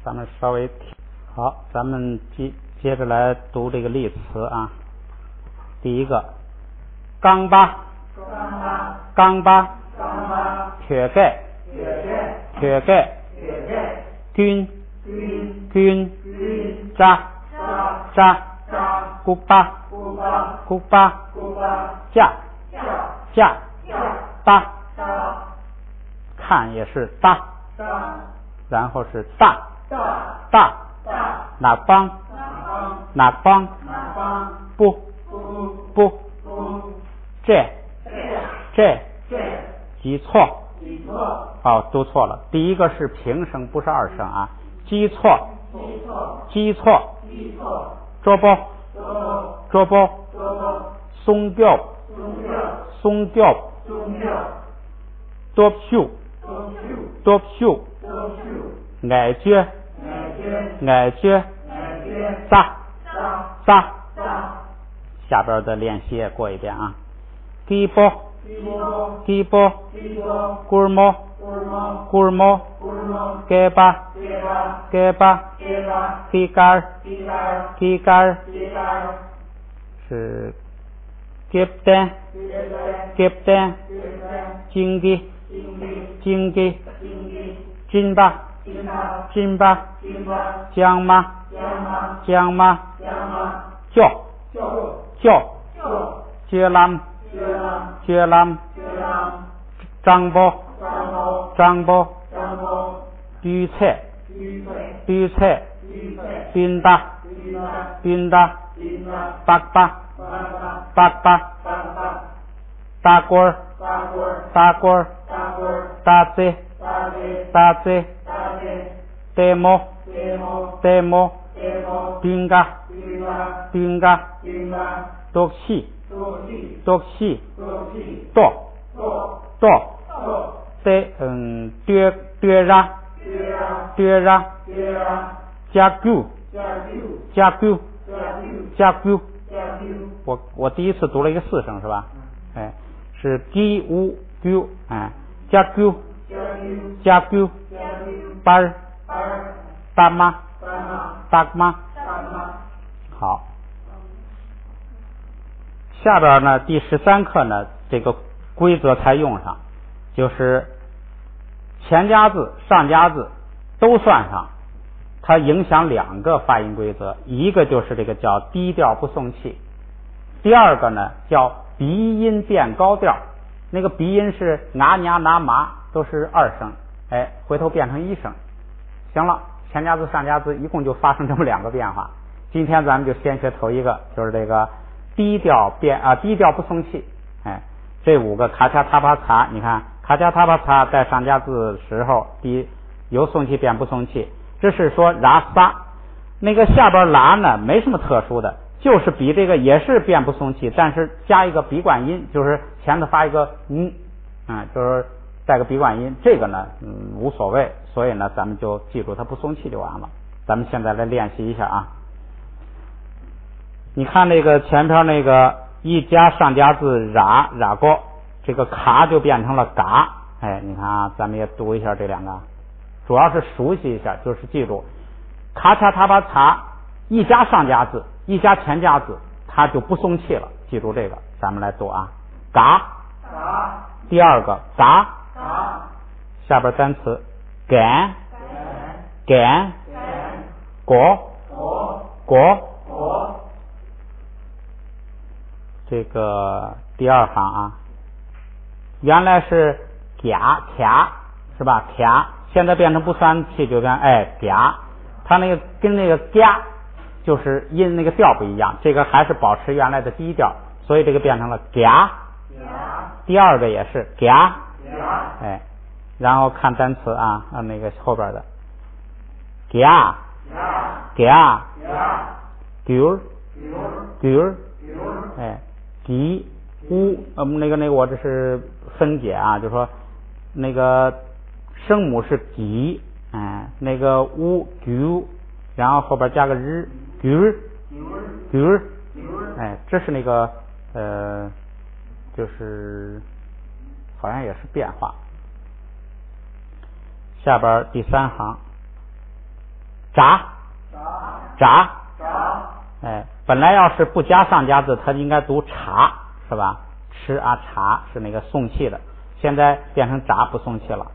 咱们稍微好，咱们接着来读这个例词啊。第一个，冈巴，铁盖，军，扎，古巴，架，搭，看也是搭，然后是大，哪帮，不，这，记错，读错了。第一个是平声，不是二声啊。记错，捉包，松掉，多秀，矮撅，扎，下边的练习也过一遍啊。鸡波，咕毛，给巴，鸡杆，是给蛋，经济，金巴，江妈，叫，接篮，张包，绿菜，冰大，八八，大锅儿，大嘴，呆毛，冰嘎，多细，多，对ra，加固，我第一次读了一个四声是吧？是 gi u gu， 加固，班，大妈，好。下边呢，第13课呢，这个规则才用上，就是前加字、上加字都算上，它影响2个发音规则，一个就是这个叫低调不送气，第二个呢叫鼻音变高调，那个鼻音是拿拿麻都是2声，回头变成1声。行了，前加字、上加字一共就发生这么2个变化。今天咱们就先学头一个，就是这个低调不送气。这5个卡恰塔巴擦，你看卡恰塔巴擦在上加字时候由送气变不送气，这是说拉撒。那个下边拉呢没什么特殊的，就是比这个也是变不送气，但是加一个鼻管音，就是前头发一个就是带个鼻管音，这个呢无所谓，所以呢咱们就记住它不送气就完了。咱们现在来练习一下啊。你看那个前边那个一加上加字ra过，这个卡就变成了嘎。你看啊，咱们也读一下这2个，主要是熟悉一下，就是记住卡恰塔巴擦一加上加字一加前加字它就不送气了，记住这个。咱们来读啊，嘎，第二个嘎，下边单词干，果，这个第2行啊，原来是卡是吧？卡现在变成不算气就变嘎，它那个跟那个嘎就是音那个调不一样，这个还是保持原来的低调，所以这个变成了嘎。第2个也是嘎，然后看单词啊，那个后边的嘎，丢，吉乌，那个我这是分解啊，就说那个声母是吉，那个乌 gu， 然后后边加个日 gu，这是那个就是好像也是变化。下边第3行，札，本来要是不加上加字，它应该读茶，是吧？吃啊茶是那个送气的，现在变成札不送气了。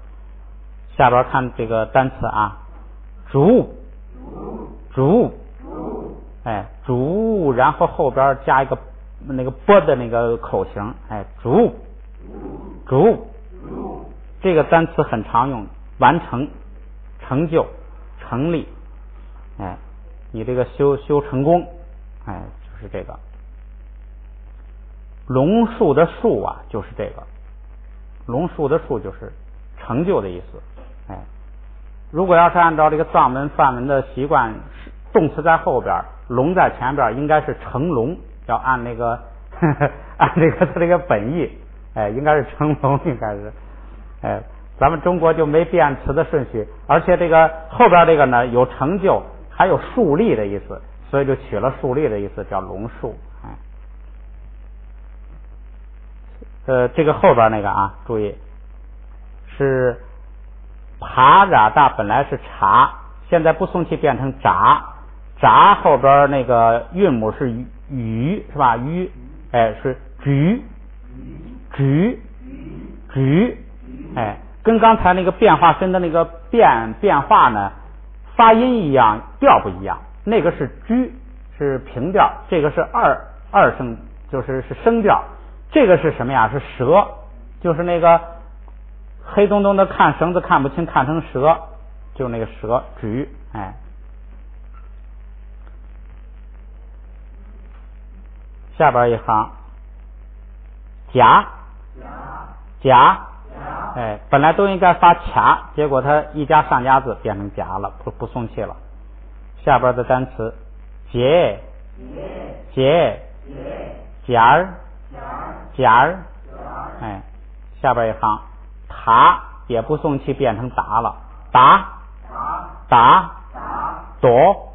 下边看这个单词啊，竹，竹，然后后边加一个那个波的那个口型，竹，这个单词很常用，完成、成就、成立，你这个修成功，就是这个。龙树的树啊，就是这个，龙树的树就是成就的意思。如果要是按照这个藏文梵文的习惯，动词在后边，龙在前边，应该是成龙，要按那个按这个它这个本意，应该是成龙，应该是，咱们中国就没变词的顺序，而且这个后边这个呢有成就，还有树立的意思，所以就取了树立的意思，叫龙树。这个后边那个啊，注意是爬染大，本来是茶，现在不送气变成札，札后边那个韵母是鱼，是吧？鱼，是菊，跟刚才那个变化分的那个变化呢，发音一样，调不一样。那个是居，是平调，这个是二声，就是声调。这个是什么呀？是蛇，就是那个黑洞洞的看绳子看不清，看成蛇，就那个蛇菊。下边一行，夹，本来都应该发卡，结果它一加上加字变成夹了，不送气了。下边的单词节儿，下边一行，塔也不送气变成达了，达，朵，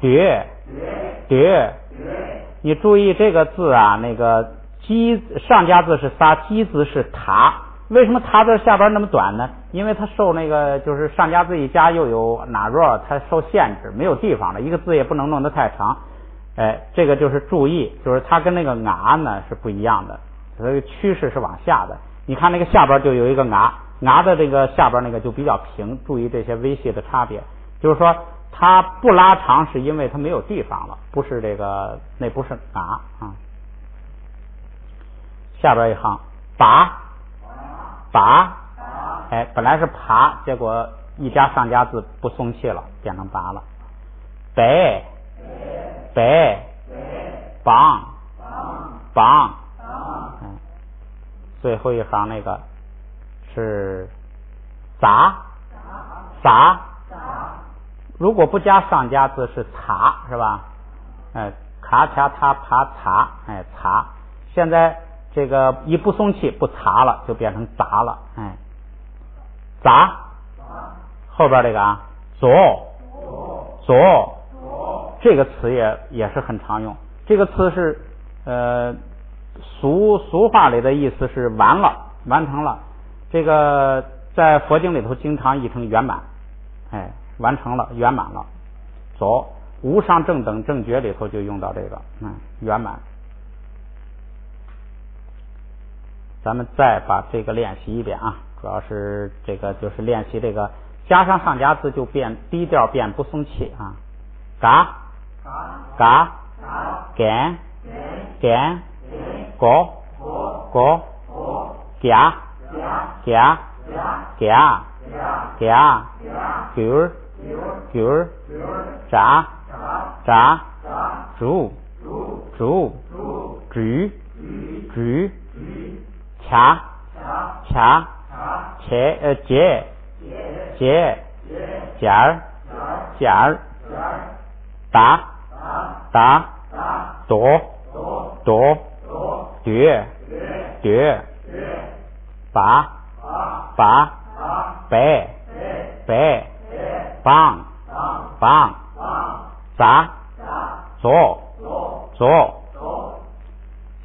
蝶，你注意这个字啊，那个上加字是撒，基字是塔。为什么塔字下边那么短呢？因为它受那个就是上加字一加又有哪弱，它受限制，没有地方了，一个字也不能弄得太长。这个就是注意，就是它跟那个牙呢是不一样的，所以趋势是往下的。你看那个下边就有一个牙的这个下边那个就比较平，注意这些微细的差别。就是说它不拉长是因为它没有地方了，不是这个，那不是牙啊。下边一行，拔，本来是爬，结果一加上加字不送气了，变成拔了。北，梆，最后一行那个是杂，如果不加上加字是擦，是吧？卡卡他爬擦，擦。现在这个一不送气不擦了，就变成杂了，杂。后边这个啊，左，这个词也是很常用。这个词是俗话里的意思是完成了。这个在佛经里头经常译成圆满，完成了，圆满了。左，无上正等正觉里头就用到这个，圆满。咱们再把这个练习一遍啊，主要是这个就是练习这个加上上加字就变低调，变不送气啊。嘎，干，果，夹，炸，煮，举，掐，尖儿，打，躲，掠，拔，背，棒，砸，左，走。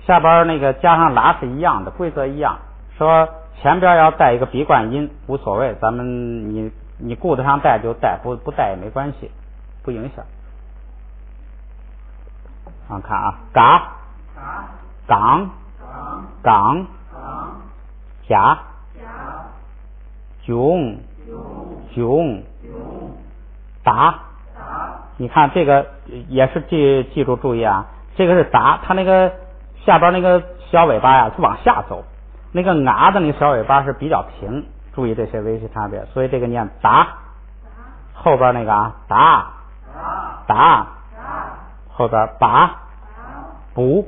下边那个加上拉是一样的，规则一样，说前边要带一个闭关音无所谓，咱们你顾得上带就带，不带也没关系，不影响。看啊，嘎港甲囧达，你看这个也是记住注意啊，这个是达，它那个下边那个小尾巴呀是往下走，那个啊的那个小尾巴是比较平，注意这些微细差别，所以这个念达，后边那个啊达，后边把补，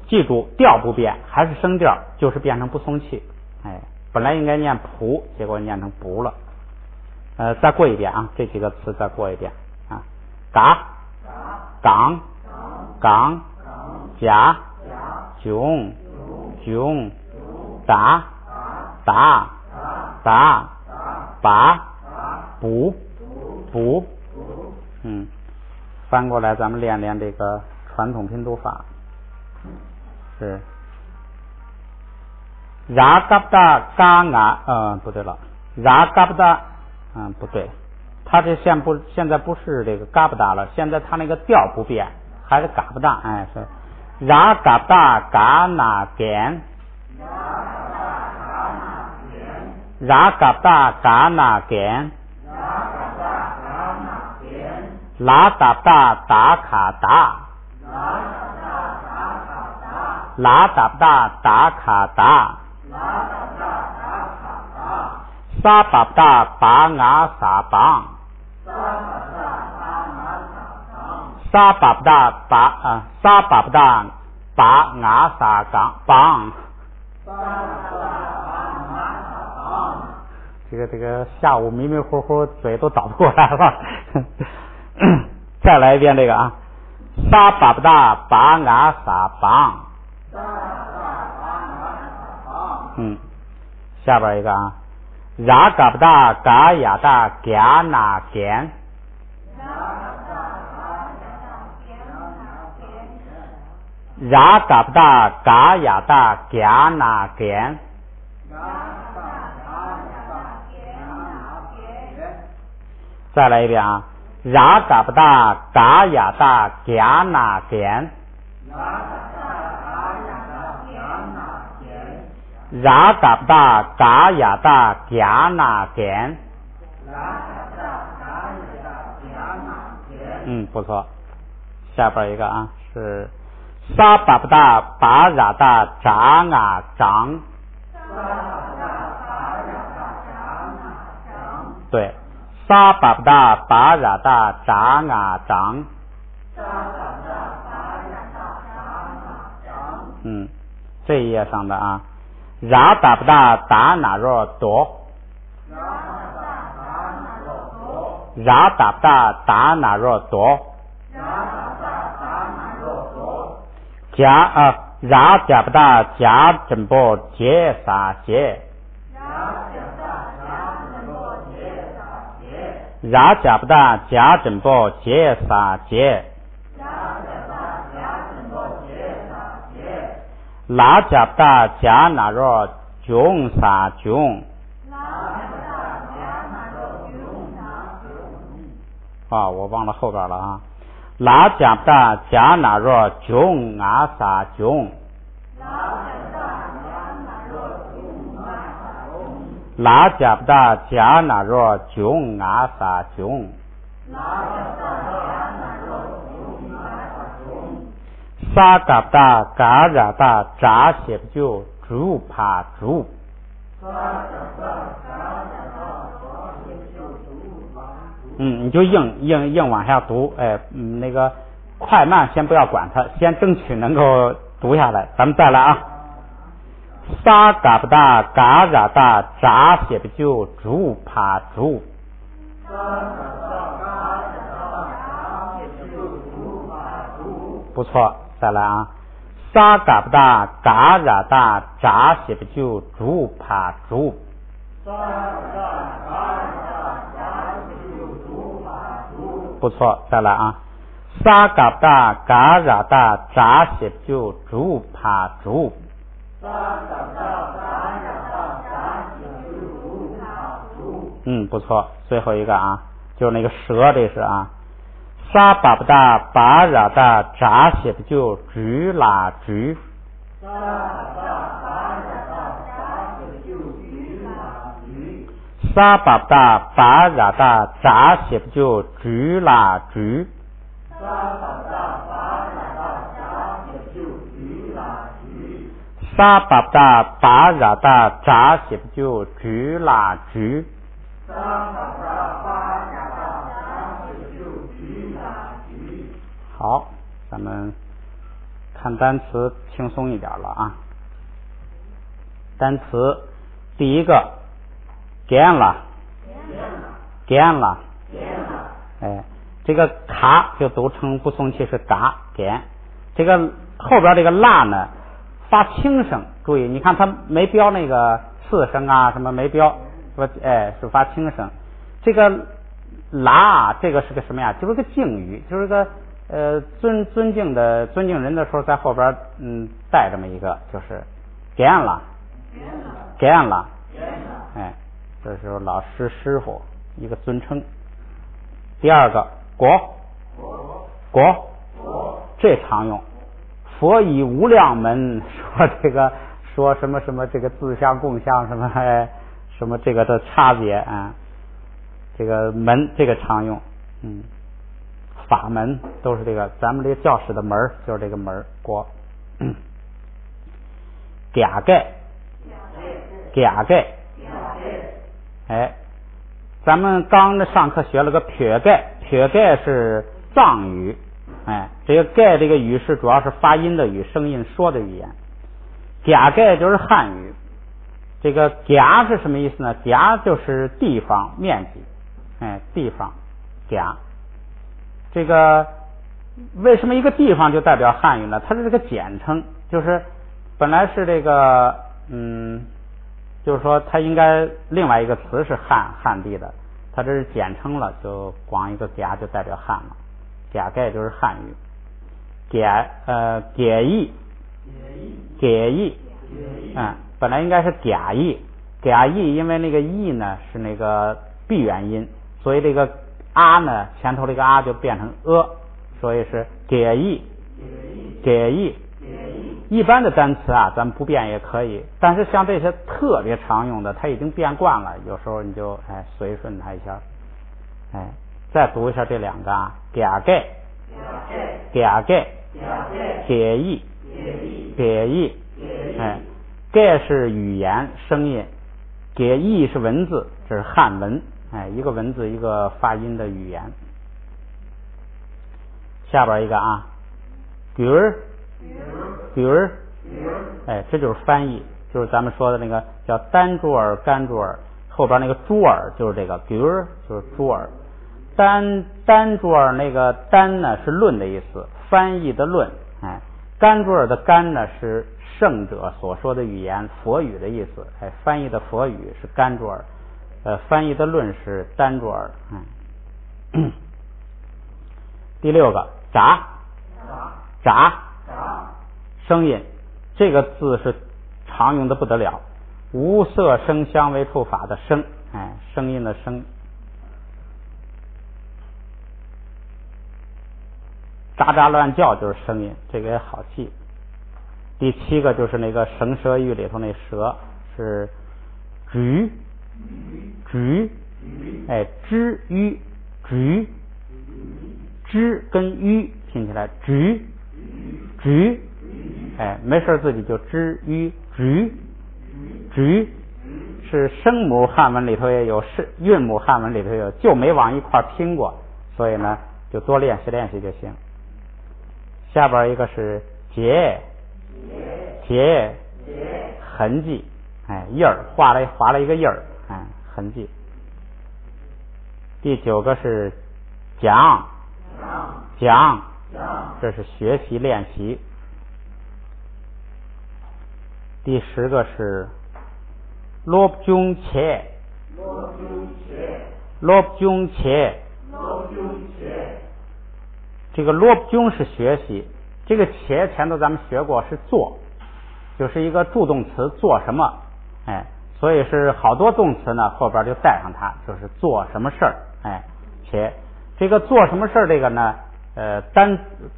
记住调不变，还是声调，就是变成不松气。本来应该念普，结果念成补了。再过一遍啊，这几个词再过一遍啊，嘎港甲囧达把补，翻过来咱们练练这个传统拼读法，是拉嘎不达嘎啊，不对了，拉嘎不达，不对，它这现在不是这个嘎不达了，现在它那个调不变，还是嘎不达，是拉嘎不达嘎那干，拉嘎不达嘎那干，拉嘎不达达卡达，拉嘎不达达卡达，沙巴不达巴牙沙邦，沙巴不达巴牙沙邦，这个下午迷迷糊糊嘴都倒不过来了。再来一遍这个啊，沙巴不达巴牙沙邦，下边一个啊，拉嘎不达嘎呀达嘎那干，拉嘎不达嘎呀达嘎那干，再来一遍啊，拉嘎不达嘎呀达嘎那干，拉嘎不达嘎呀达嘎那干，不错。下边一个啊是沙巴不达巴呀达扎啊张，对，沙巴不达巴呀达扎啊张，这一页上的啊，拉达不达达那若多，拉达不达达那若多，拉加不达加真波杰萨杰，拉加不达加真波杰萨杰，拉加不达加那若囧萨囧，我忘了后边了啊，拉加不达加那若囧啊萨囧，拉加不达加那若囧啊萨囧，沙嘎不达嘎呀达扎写不就猪怕猪，你就硬往下读，那个快慢先不要管它，先争取能够读下来。咱们再来啊，沙嘎不达嘎呀达扎写不就猪怕猪，不错。再来啊，沙嘎不达嘎呀达扎写不就猪怕猪，不错。再来啊，沙嘎达嘎拉达扎些就竹帕竹。不错。最后一个啊，就是那个蛇，这是啊。沙巴不达巴拉达扎些不就竹拉竹。沙巴不达巴拉达扎些不就竹拉竹。沙巴达巴拉达扎些不就竹拉竹。好，咱们看单词轻松一点了啊。单词第一个 gan 了，哎，这个卡就读成不送气是嘎 gan， 这个后边这个辣呢发轻声，注意你看它没标那个次声啊什么没标，是发轻声。这个拉这个是个什么呀？就是个敬语，就是个尊敬人的时候在后边带这么一个，就是gan 了，哎，这是老师师傅一个尊称。第二个国，这常用。佛以无量门，说这个说什么什么这个自相共相什么什么这个的差别啊，这个门这个常用，法门都是这个，咱们这个教室的门就是这个门国。嗲盖，哎，咱们刚上课学了个撇盖是藏语，哎，这个盖这个语是主要是发音的语，声音说的语言。嗲盖就是汉语，这个嗲是什么意思呢？嗲就是地方面积，哎，地方嗲。这个为什么一个地方就代表汉语呢？它是这个简称，就是本来是这个就是说它应该另外一个词是汉地的，它这是简称了，就光一个嗲就代表汉了。嗲盖就是汉语。解义，本来应该是嗲义，因为那个义呢是那个闭元音，所以这个啊呢前头这个啊就变成所以是解义。一般的单词啊咱们不变也可以，但是像这些特别常用的它已经变惯了，有时候你就随顺它一下。再读一下这两个啊，嗲盖，解义，盖是语言声音，解义是文字，这是汉文，一个文字一个发音的语言。下边一个啊，鱼儿，这就是翻译，就是咱们说的那个叫单珠儿干珠儿，后边那个珠儿就是这个鱼儿，就是珠儿。单珠儿那个单呢是论的意思，翻译的论，干珠儿的干呢是圣者所说的语言，佛语的意思，翻译的佛语是干珠儿，翻译的论是单珠儿。第六个杂，声音，这个字是常用的不得了，无色声香味触法的声，声音的声。喳喳乱叫就是声音，这个也好记。第七个就是那个绳蛇喻里头那蛇是吱吱，知于吱，知跟于拼起来吱吱，没事自己就知于吱吱，是声母汉文里头也有，是韵母汉文里头也有，就没往一块拼过，所以呢就多练习练习就行。下边一个是结，痕迹，印儿，划了一个印儿，痕迹。第九个是讲，这是学习练习。第10个是罗布中切，这个罗布军是学习，这个且前头咱们学过是做，就是一个助动词做什么，哎，所以是好多动词呢后边就带上它，就是做什么事儿，哎，且这个做什么事儿这个呢，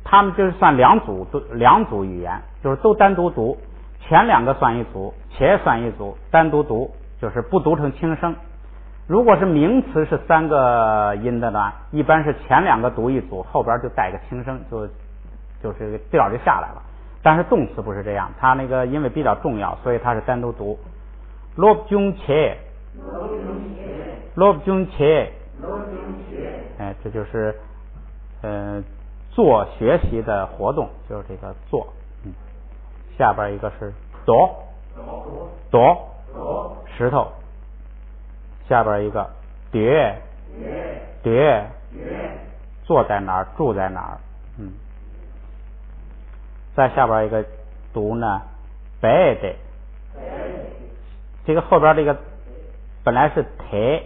他们就是算两组语言，就是都单独读，前两个算一组，且算一组，单独读就是不读成轻声。如果是名词是3个音的呢，一般是前两个读一组，后边就带个轻声，就是调就下来了。但是动词不是这样，它那个因为比较重要，所以它是单独读。罗布军且，罗布军且，哎，这就是做学习的活动，就是这个做。下边一个是躲石头。下边一个叠，坐在哪儿，住在哪儿，再下边一个读呢，白的，这个后边这个本来是台，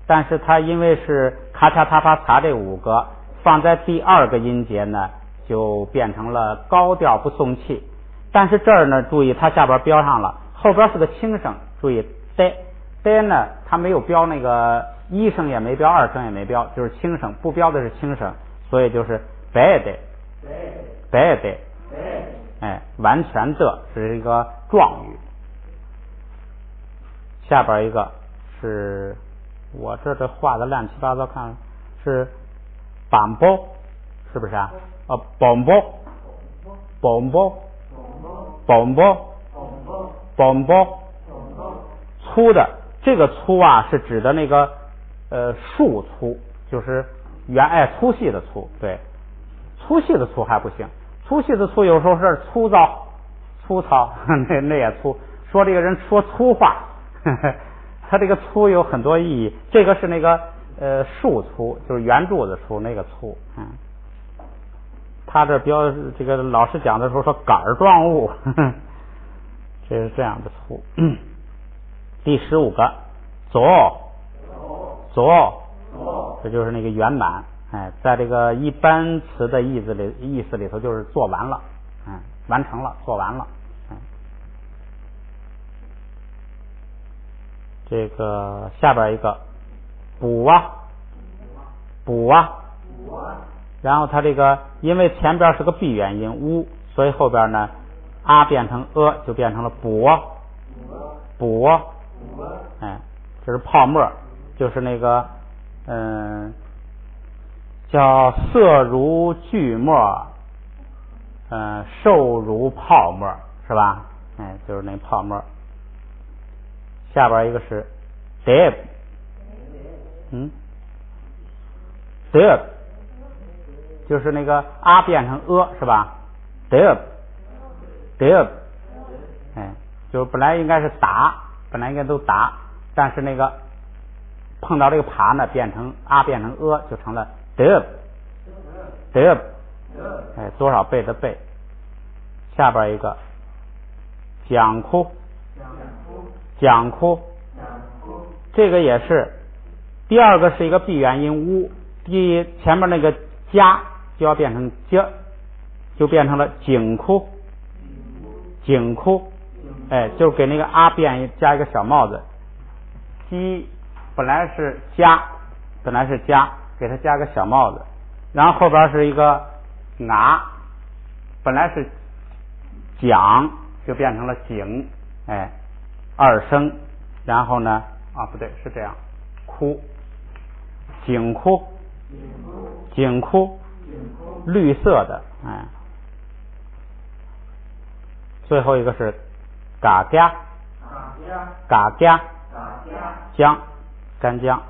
但是它因为是咔嚓嚓啪嚓这5个放在第2个音节呢，就变成了高调不送气。但是这儿呢，注意它下边标上了，后边是个轻声，注意呆呢，它没有标那个1声也没标，2声也没标，就是轻声，不标的是轻声，所以就是白的，哎，完全的是一个状语。下边一个是我这画的乱七八糟，看是板包，是不是啊？板包，粗的。这个粗啊是指的那个树粗，就是粗细的粗，对，粗细的粗还不行，粗细的粗有时候是粗糙，那也粗，说这个人说粗话，他这个粗有很多意义，这个是那个树粗，就是圆柱子粗那个粗，他这这个老师讲的时候说杆儿状物，这是这样的粗。第15个左，这就是那个圆满，哎，在这个一般词的意思里头就是做完了，完成了，做完了。这个下边一个补啊，然后它这个因为前边是个闭元音乌，所以后边呢变成就变成了补啊，哎，这是泡沫，就是那个叫色如聚沫，瘦如泡沫，是吧？哎，就是那泡沫。下边一个是 deb， deb 就是那个变成是吧？ deb， 哎，就是本来应该是本来应该都打，但是那个碰到这个爬呢，变成变成就成了 deb， 哎，多少倍的倍。下边一个讲哭，这个也是第2个是一个闭元音乌，前面那个加就要变成就变成了景哭，哎，就给那个加一个小帽子，本来是加，给它加个小帽子，然后后边是一个本来是讲，就变成了景，哎，2声，然后呢不对，是这样，哭，景哭，绿色的，哎，最后一个是嘎嘎，姜，干姜。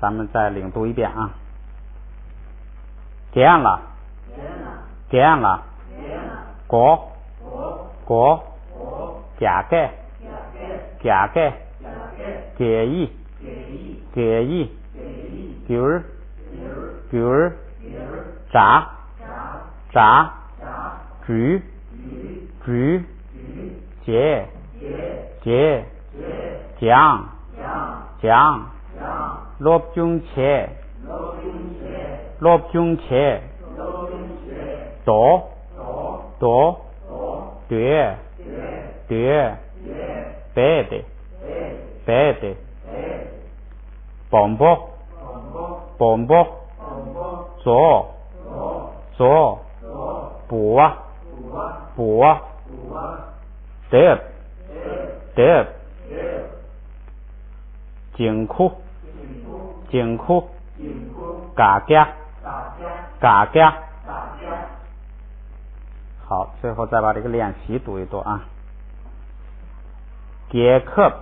咱们再领读一遍啊。干了，果，嘎盖，给意，狗儿，炸，煮，结，讲，罗军切， lốp chung chế tổ tuyệt bế bổng bốc左补đẹp紧箍嘎嘎。好，最后再把这个练习读一读啊。杰克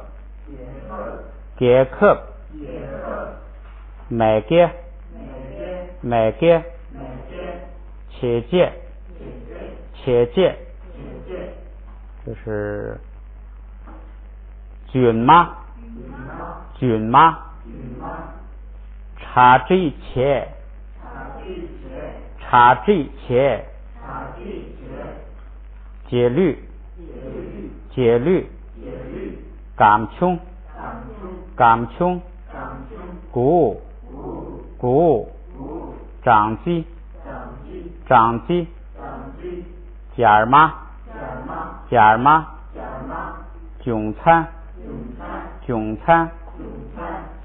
买给切戒就是菌吗查这切戒律感穷鼓长鸡假儿吗窘餐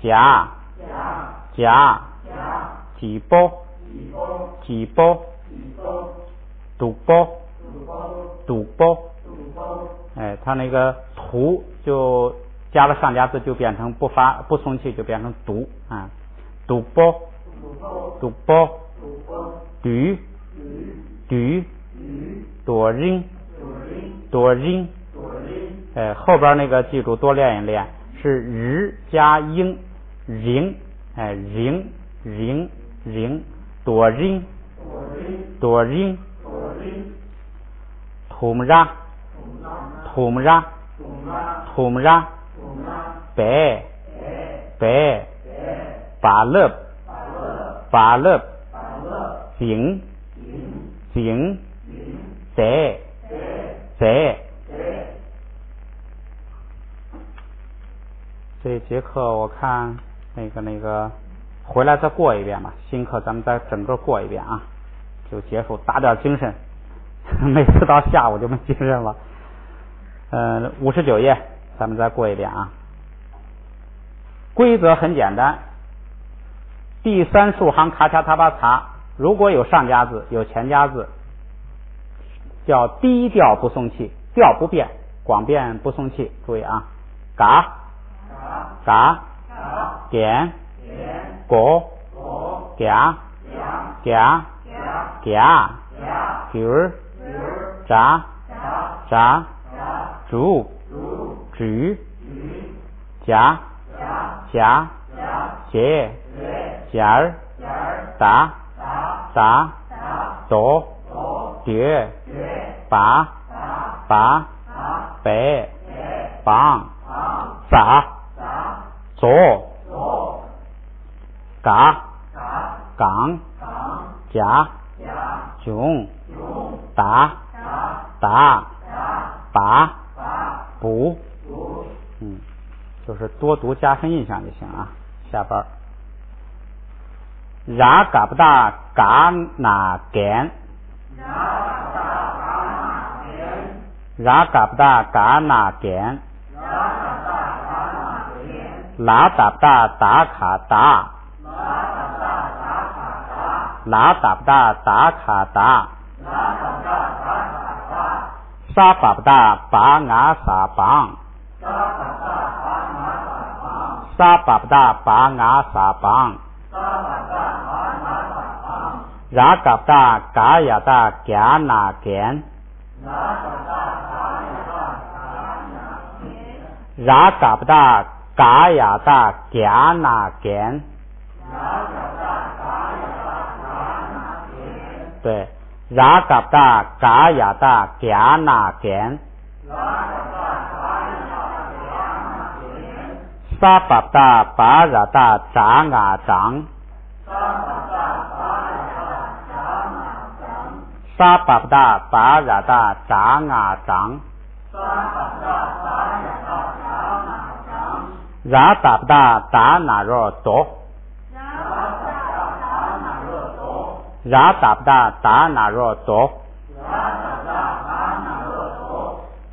夹几包赌包哎，它那个图就加了上加字就变成不送气就变成读啊，赌包驴多人哎，后边那个记住多练一练，是日加英ring哎ring多人土木拉白巴勒景在这一节课我看那个回来再过一遍吧，新课咱们再整个过一遍啊，就结束，打点精神。每次到下午就没精神了。59页咱们再过一遍啊。规则很简单，第三竖行咔嚓塔巴擦，如果有上加字有前加字，叫低调不送气，调不变，广变不送气。注意啊，嘎点果夹鱼炸煮夹结打多叠拔北绑撒左嘎港夹囧打拔补就是多读加深印象就行啊。下班ra嘎不大嘎那干ra嘎不大嘎那干拉打不大打卡打拉打不大打卡打沙把不大把牙撒棒沙把不大把牙撒棒ra嘎不大嘎呀大嘎那干ra嘎不大嘎呀大嘎那干对ra嘎不大嘎呀大嘎那干沙把不大把呀大扎牙长沙把不大把呀大扎牙长ra打不大打哪肉多 Rajabda Danaro Do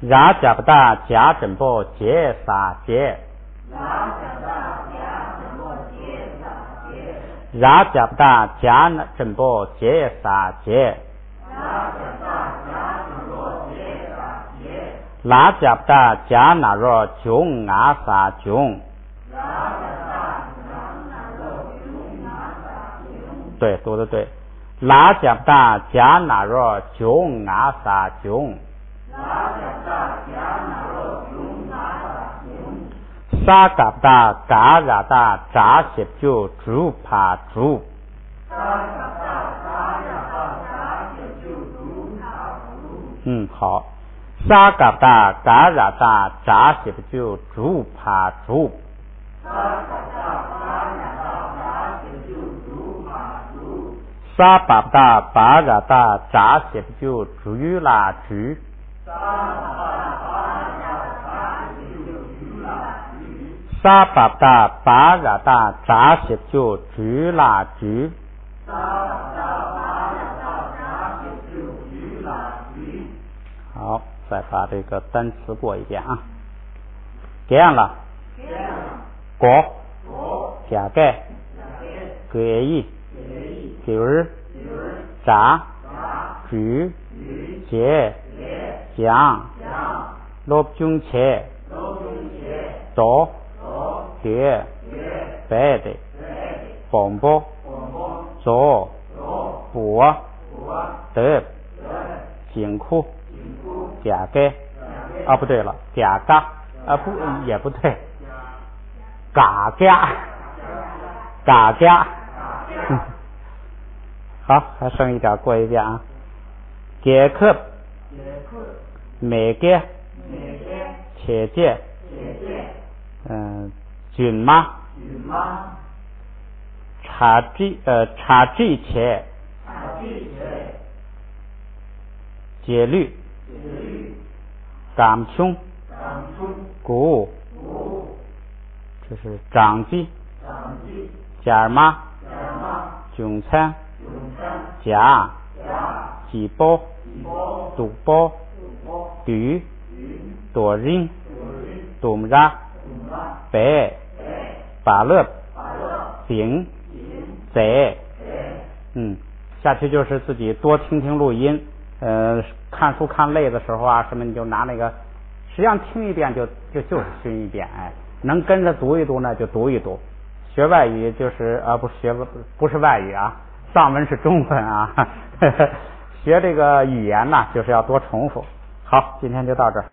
Rajabda Jajambo Jesa Je Rajabda Jajambo Jesa Je Rajabda Janaro Jung Asa Jung对，读的对。拉贾达加纳若琼阿萨琼，萨嘎达嘎拉达扎西就朱帕朱，好。萨嘎达嘎拉达扎西就朱帕朱。沙巴达巴拉达扎西就朱拉朱，沙巴达巴拉达扎西就朱拉朱，好，再把这个单词过一遍啊。见了，国，加盖，给意。九扎举节讲罗中切多叠白的bom波左补得紧裤假盖啊不对了假嘎啊不也不对嘎嘎嘎嘎好，还剩一点过一遍啊。杰克，美杰，切杰，军妈，查这切，节律，感穷，鼓，这是长记，家妈，中餐。甲几波赌波赌多人东拉白巴勒顶在下去就是自己多听听录音看书看累的时候啊什么你就拿那个实际上听一遍就是听一遍哎能跟着读一读呢就读一读学外语就是不是外语啊上文是中文啊学这个语言呢就是要多重复好今天就到这儿